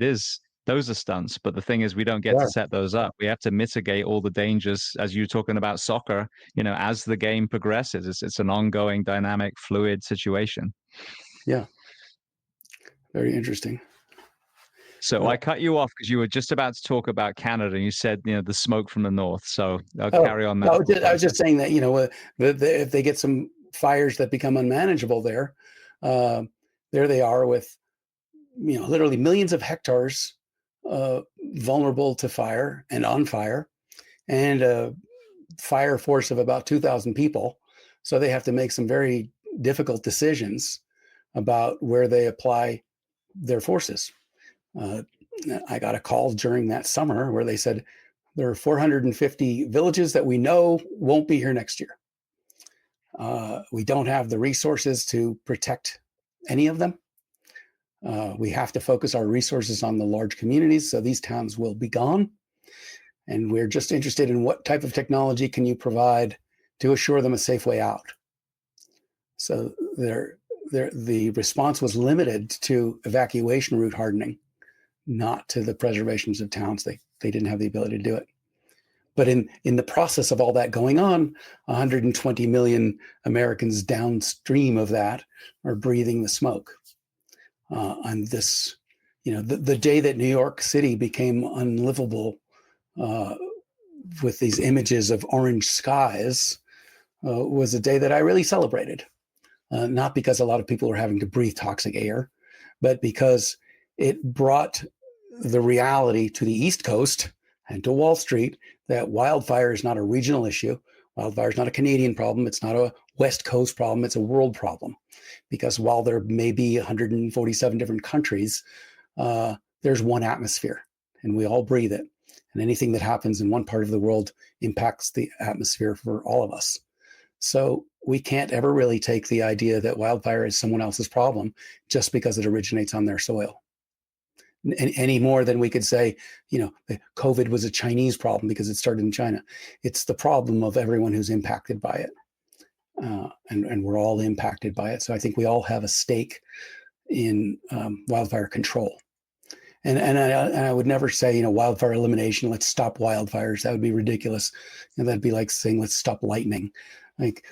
those are stunts, but the thing is we don't get to Yeah. set those up. We have to mitigate all the dangers, as you're talking about soccer, as the game progresses. It's an ongoing, dynamic, fluid situation. Yeah. Very interesting. So I cut you off because you were just about to talk about Canada, and you said, the smoke from the north. So I'll carry on that. I was just saying that, if they get some fires that become unmanageable there they are with, literally millions of hectares vulnerable to fire and on fire, and a fire force of about 2,000 people. So they have to make some very difficult decisions about where they apply their forces. I got a call during that summer where they said there are 450 villages that we know won't be here next year. We don't have the resources to protect any of them. We have to focus our resources on the large communities, so these towns will be gone. And we're just interested in what type of technology can you provide to assure them a safe way out. So the response was limited to evacuation route hardening, not to the preservations of towns. They didn't have the ability to do it. But in the process of all that going on, 120 million Americans downstream of that are breathing the smoke. And this, the day that New York City became unlivable with these images of orange skies was a day that I really celebrated. Not because a lot of people were having to breathe toxic air, but because it brought the reality to the East Coast and to Wall Street that wildfire is not a regional issue. Wildfire is not a Canadian problem. It's not a West Coast problem. It's a world problem. Because while there may be 147 different countries, there's one atmosphere, and we all breathe it. And anything that happens in one part of the world impacts the atmosphere for all of us. So we can't ever really take the idea that wildfire is someone else's problem just because it originates on their soil. Any more than we could say, COVID was a Chinese problem because it started in China. It's the problem of everyone who's impacted by it. And we're all impacted by it. So I think we all have a stake in wildfire control. And I would never say, wildfire elimination, let's stop wildfires. That would be ridiculous. And that'd be like saying, let's stop lightning. Like,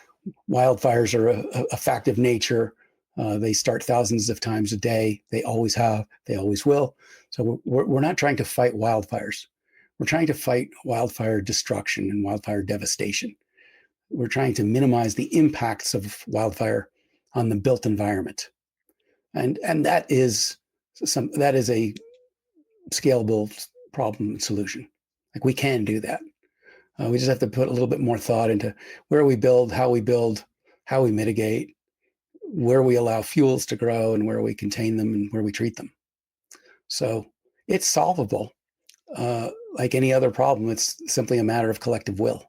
wildfires are a fact of nature. They start thousands of times a day. They always have. They always will. So we're not trying to fight wildfires. We're trying to fight wildfire destruction and wildfire devastation. We're trying to minimize the impacts of wildfire on the built environment. And that is a scalable problem and solution. Like, we can do that. We just have to put a little bit more thought into where we build, how we mitigate, where we allow fuels to grow, and where we contain them and where we treat them. So it's solvable. Like any other problem, it's simply a matter of collective will.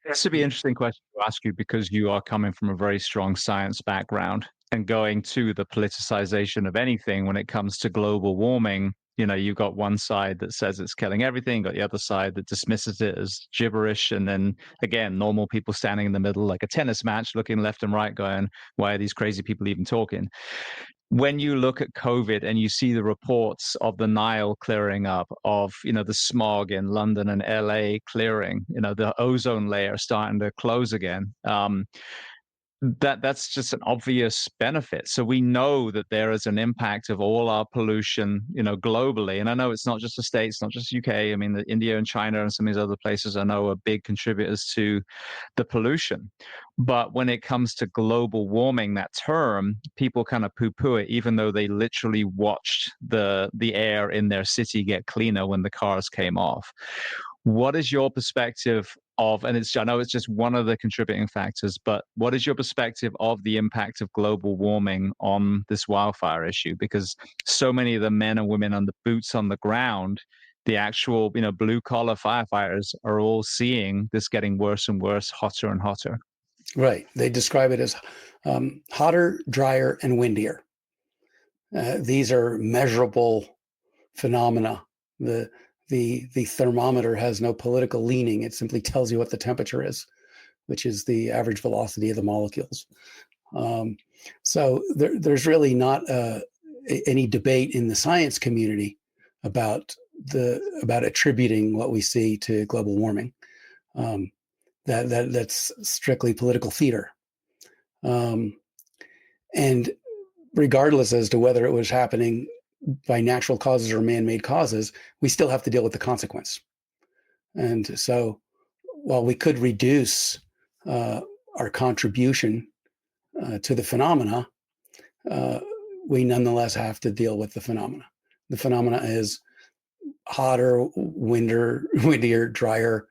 This would be an interesting question to ask you because you are coming from a very strong science background and going to the politicization of anything when it comes to global warming. you've got one side that says it's killing everything, got the other side that dismisses it as gibberish, and then again, normal people standing in the middle like a tennis match, looking left and right, going, why are these crazy people even talking? When you look at COVID and you see the reports of the Nile clearing up, of the smog in London and LA clearing, the ozone layer starting to close again, that's just an obvious benefit. So we know that there is an impact of all our pollution, globally. And I know it's not just the States, not just UK. I mean, the India and China and some of these other places I know are big contributors to the pollution. But when it comes to global warming, that term, people kind of poo-poo it, even though they literally watched the air in their city get cleaner when the cars came off. What is your perspective of, and I know it's just one of the contributing factors, but what is your perspective of the impact of global warming on this wildfire issue? Because so many of the men and women on the boots on the ground, the actual, blue collar firefighters, are all seeing this getting worse and worse, hotter and hotter. Right. They describe it as hotter, drier, and windier. These are measurable phenomena. The thermometer has no political leaning. It simply tells you what the temperature is, which is the average velocity of the molecules. So there's really not any debate in the science community about attributing what we see to global warming. That's strictly political theater. And regardless as to whether it was happening by natural causes or man-made causes, we still have to deal with the consequence. And so while we could reduce our contribution to the phenomena, we nonetheless have to deal with the phenomena. The phenomena is hotter, windier, drier,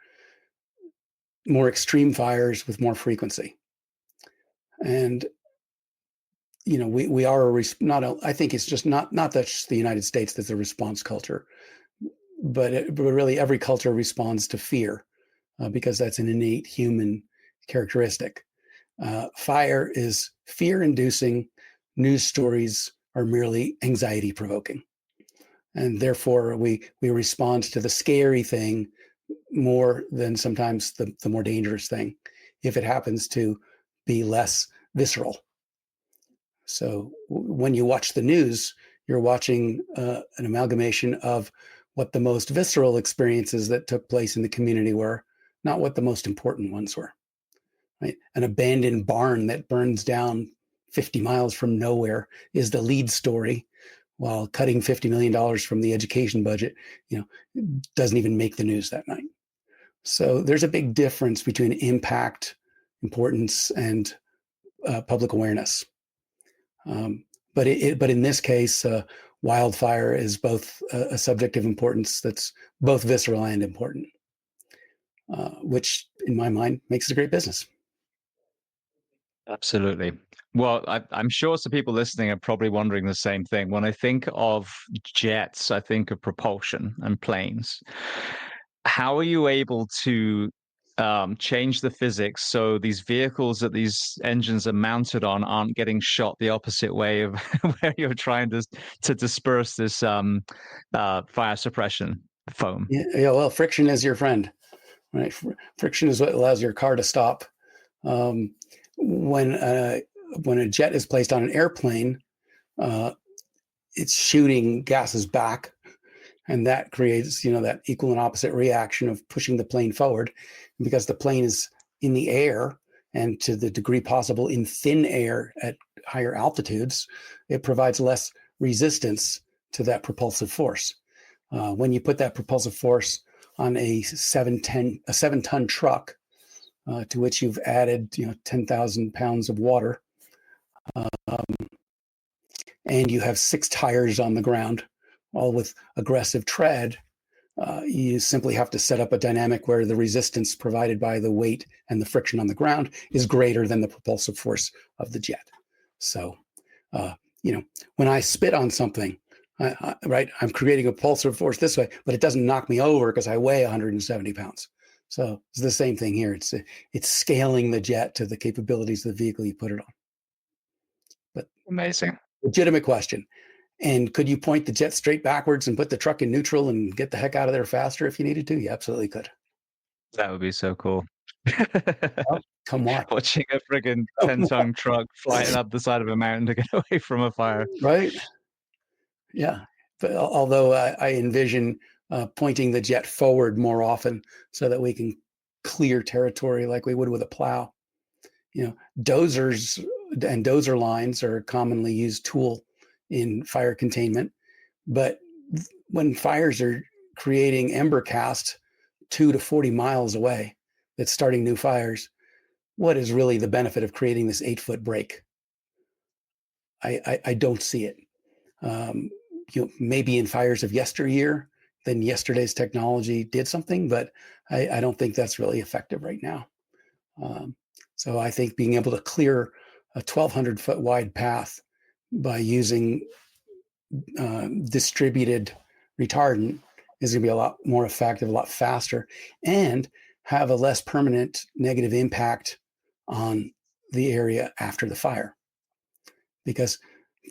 more extreme fires with more frequency. And we are I think it's just not that just the United States that's a response culture, but really every culture responds to fear because that's an innate human characteristic. Fire is fear-inducing. News stories are merely anxiety-provoking, and therefore we respond to the scary thing more than sometimes the more dangerous thing, if it happens to be less visceral. So when you watch the news, you're watching an amalgamation of what the most visceral experiences that took place in the community were, not what the most important ones were. Right? An abandoned barn that burns down 50 miles from nowhere is the lead story, while cutting $50 million from the education budget, doesn't even make the news that night. So there's a big difference between impact, importance, and public awareness. But in this case, wildfire is both a subject of importance that's both visceral and important, which in my mind makes it a great business. Absolutely. Well, I'm sure some people listening are probably wondering the same thing. When I think of jets, I think of propulsion and planes. How are you able to change the physics so these vehicles that these engines are mounted on aren't getting shot the opposite way of where you're trying to disperse this fire suppression foam? Yeah, well, friction is your friend, right? Friction is what allows your car to stop. When a jet is placed on an airplane, it's shooting gases back, and that creates that equal and opposite reaction of pushing the plane forward. And because the plane is in the air, and to the degree possible in thin air at higher altitudes, it provides less resistance to that propulsive force. When you put that propulsive force on a 7-ton truck, to which you've added 10,000 pounds of water, and you have 6 tires on the ground, all with aggressive tread, you simply have to set up a dynamic where the resistance provided by the weight and the friction on the ground is greater than the propulsive force of the jet. So, when I spit on something, I'm creating a propulsive force this way, but it doesn't knock me over because I weigh 170 pounds. So it's the same thing here. It's scaling the jet to the capabilities of the vehicle you put it on. But Amazing. legitimate question. And could you point the jet straight backwards and put the truck in neutral and get the heck out of there faster if you needed to? You absolutely could. That would be so cool. Well, come watch. Watching a friggin' Come 10-ton truck flying up the side of a mountain to get away from a fire. right? Yeah. But although I envision pointing the jet forward more often so that we can clear territory like we would with a plow. Dozers and dozer lines are a commonly used tool in fire containment. But when fires are creating ember cast 2 to 40 miles away, that's starting new fires, what is really the benefit of creating this 8-foot break? I don't see it. Um, maybe in fires of yesteryear, then yesterday's technology did something, but I don't think that's really effective right now. Um, so I think being able to clear a 1,200 foot wide path by using distributed retardant is going to be a lot more effective, a lot faster, and have a less permanent negative impact on the area after the fire. Because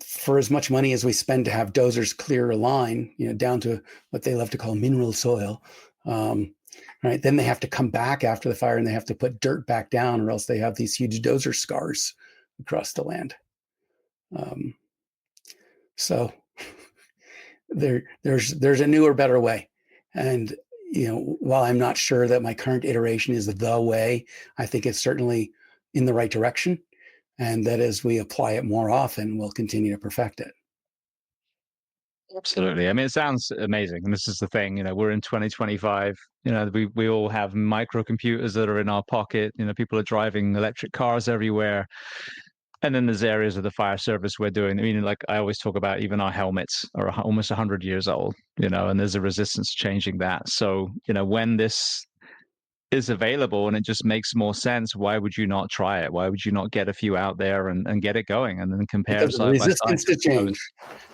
for as much money as we spend to have dozers clear a line, down to what they love to call mineral soil, right? Then they have to come back after the fire and they have to put dirt back down, or else they have these huge dozer scars across the land. So there's a newer, better way. And while I'm not sure that my current iteration is the way, I think it's certainly in the right direction. And that as we apply it more often, we'll continue to perfect it. Absolutely. I mean, it sounds amazing. And this is the thing, we're in 2025. We all have microcomputers that are in our pocket. People are driving electric cars everywhere. And then there's areas of the fire service we're doing. I mean, like I always talk about, even our helmets are almost 100 years old, and there's a resistance changing that. So, when this is available and it just makes more sense, why would you not try it? Why would you not get a few out there and get it going and then compare Because of the side by side? resistance to change,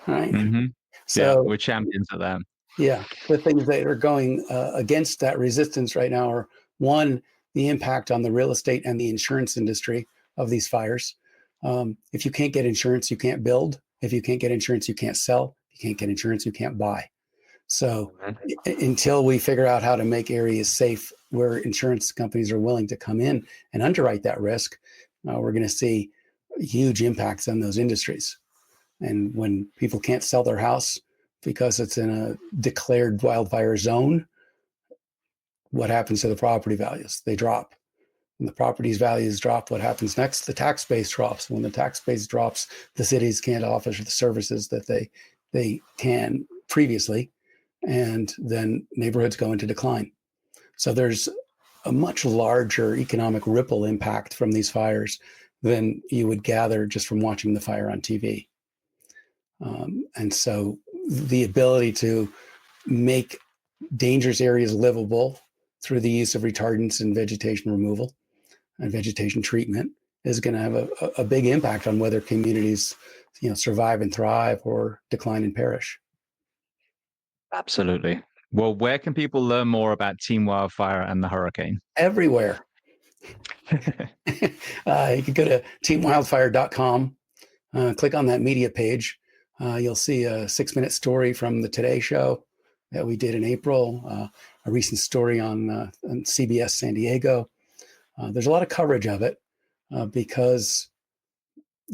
right? Mm-hmm. Yeah, So we're champions of that. yeah, the things that are going against that resistance right now are, one, the impact on the real estate and the insurance industry of these fires. If you can't get insurance, you can't build. If you can't get insurance, you can't sell. If you can't get insurance, you can't buy. So until we figure out how to make areas safe where insurance companies are willing to come in and underwrite that risk, we're going to see huge impacts on those industries. And when people can't sell their house because it's in a declared wildfire zone, what happens to the property values? They drop. When the property's values drop, what happens next? The tax base drops. When the tax base drops, the cities can't offer the services that they can previously, and then neighborhoods go into decline. So there's a much larger economic ripple impact from these fires than you would gather just from watching the fire on TV. And so the ability to make dangerous areas livable through the use of retardants and vegetation removal and vegetation treatment is going to have a big impact on whether communities, survive and thrive or decline and perish. Absolutely. Well, where can people learn more about Team Wildfire and the hurricane? Everywhere. You can go to teamwildfire.com, click on that media page. You'll see a 6-minute story from the Today Show that we did in April, a recent story on CBS San Diego. There's a lot of coverage of it because,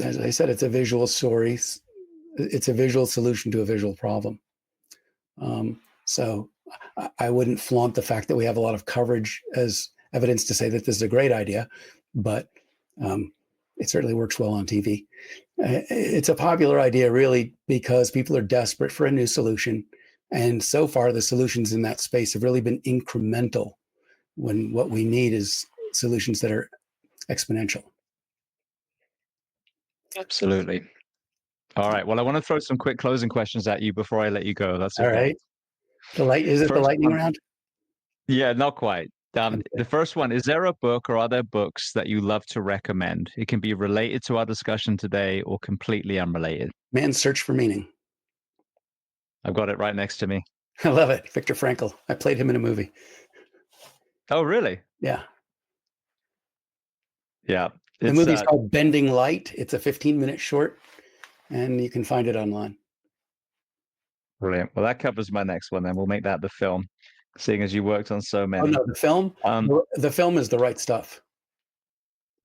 as I said, it's a visual story. It's a visual solution to a visual problem. So I wouldn't flaunt the fact that we have a lot of coverage as evidence to say that this is a great idea, but it certainly works well on TV. It's a popular idea really because people are desperate for a new solution. And so far, the solutions in that space have really been incremental when what we need is solutions that are exponential. Absolutely. All right. Well, I want to throw some quick closing questions at you before I let you go. That's All okay. right. Is it the First lightning one, round? yeah, not quite. Okay. The first one, is there a book or are there books that you love to recommend? It can be related to our discussion today or completely unrelated. Man's Search for Meaning. I've got it right next to me. I love it. Viktor Frankl. I played him in a movie. Oh, really? Yeah. Yeah. The It's movie's called Bending Light. It's a 15-minute short, and you can find it online. Brilliant. Well, that covers my next one then. We'll make that the film, seeing as you worked on so Oh many. no, the film. Um, The film is The Right Stuff.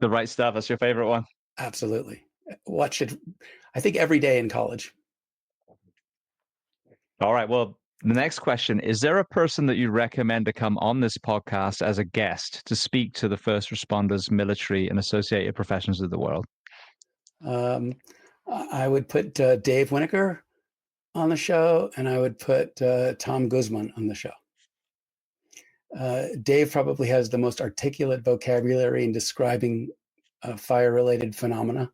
The Right Stuff, that's your favorite one? Absolutely, watch it. I think every day in college. All right. Well, the next question, is there a person that you recommend to come on this podcast as a guest to speak to the first responders, military, and associated professions of the world? I would put Dave Winokur on the show, and I would put Tom Guzman on the show. Dave probably has the most articulate vocabulary in describing fire-related phenomena,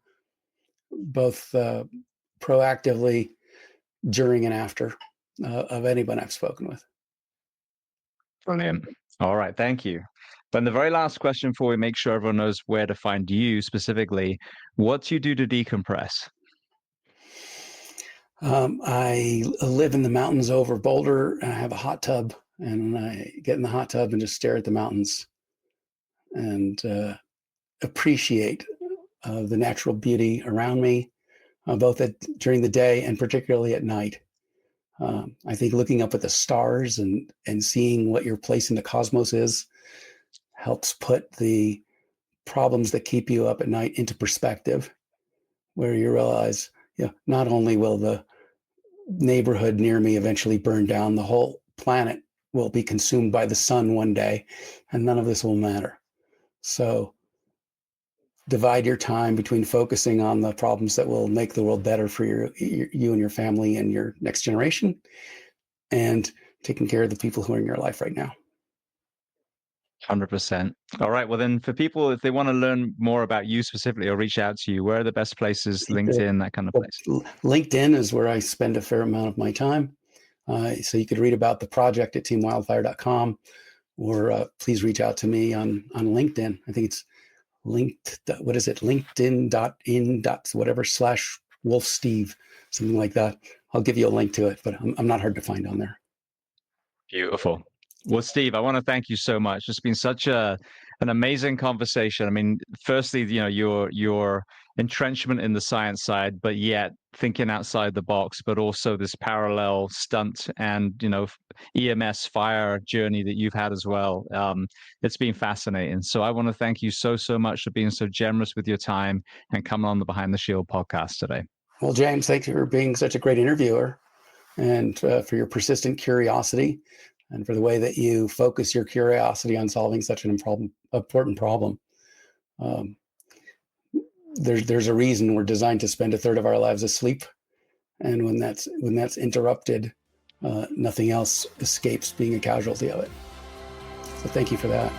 both proactively, during, and after, of anyone I've spoken with. Brilliant. All right. Thank you. But the very last question before we make sure everyone knows where to find you specifically, what do you do to decompress? I live in the mountains over Boulder, and I have a hot tub, and I get in the hot tub and just stare at the mountains and appreciate the natural beauty around me, both during the day and particularly at night. I think looking up at the stars and seeing what your place in the cosmos is helps put the problems that keep you up at night into perspective, where you realize, not only will the neighborhood near me eventually burn down, the whole planet will be consumed by the sun one day, and none of this will matter. So divide your time between focusing on the problems that will make the world better for you and your family and your next generation, and taking care of the people who are in your life right now. 100%. All right. Well, then for people, if they want to learn more about you specifically or reach out to you, where are the best places? LinkedIn, that kind of place. LinkedIn is where I spend a fair amount of my time. So you could read about the project at teamwildfire.com, or please reach out to me on LinkedIn. I think it's LinkedIn.in whatever /Wolf Steve, something like that. I'll give you a link to it, but I'm not hard to find on there. Beautiful. Well, Steve, I want to thank you so much. It's been such an amazing conversation. I mean, firstly, your entrenchment in the science side, but yet thinking outside the box, but also this parallel stunt and EMS fire journey that you've had as well. It's been fascinating. So I want to thank you so much for being so generous with your time and coming on the Behind the Shield podcast today. Well, James, thank you for being such a great interviewer, and for your persistent curiosity, and for the way that you focus your curiosity on solving such an important problem. There's a reason we're designed to spend a third of our lives asleep, and when that's interrupted, nothing else escapes being a casualty of it. So thank you for that.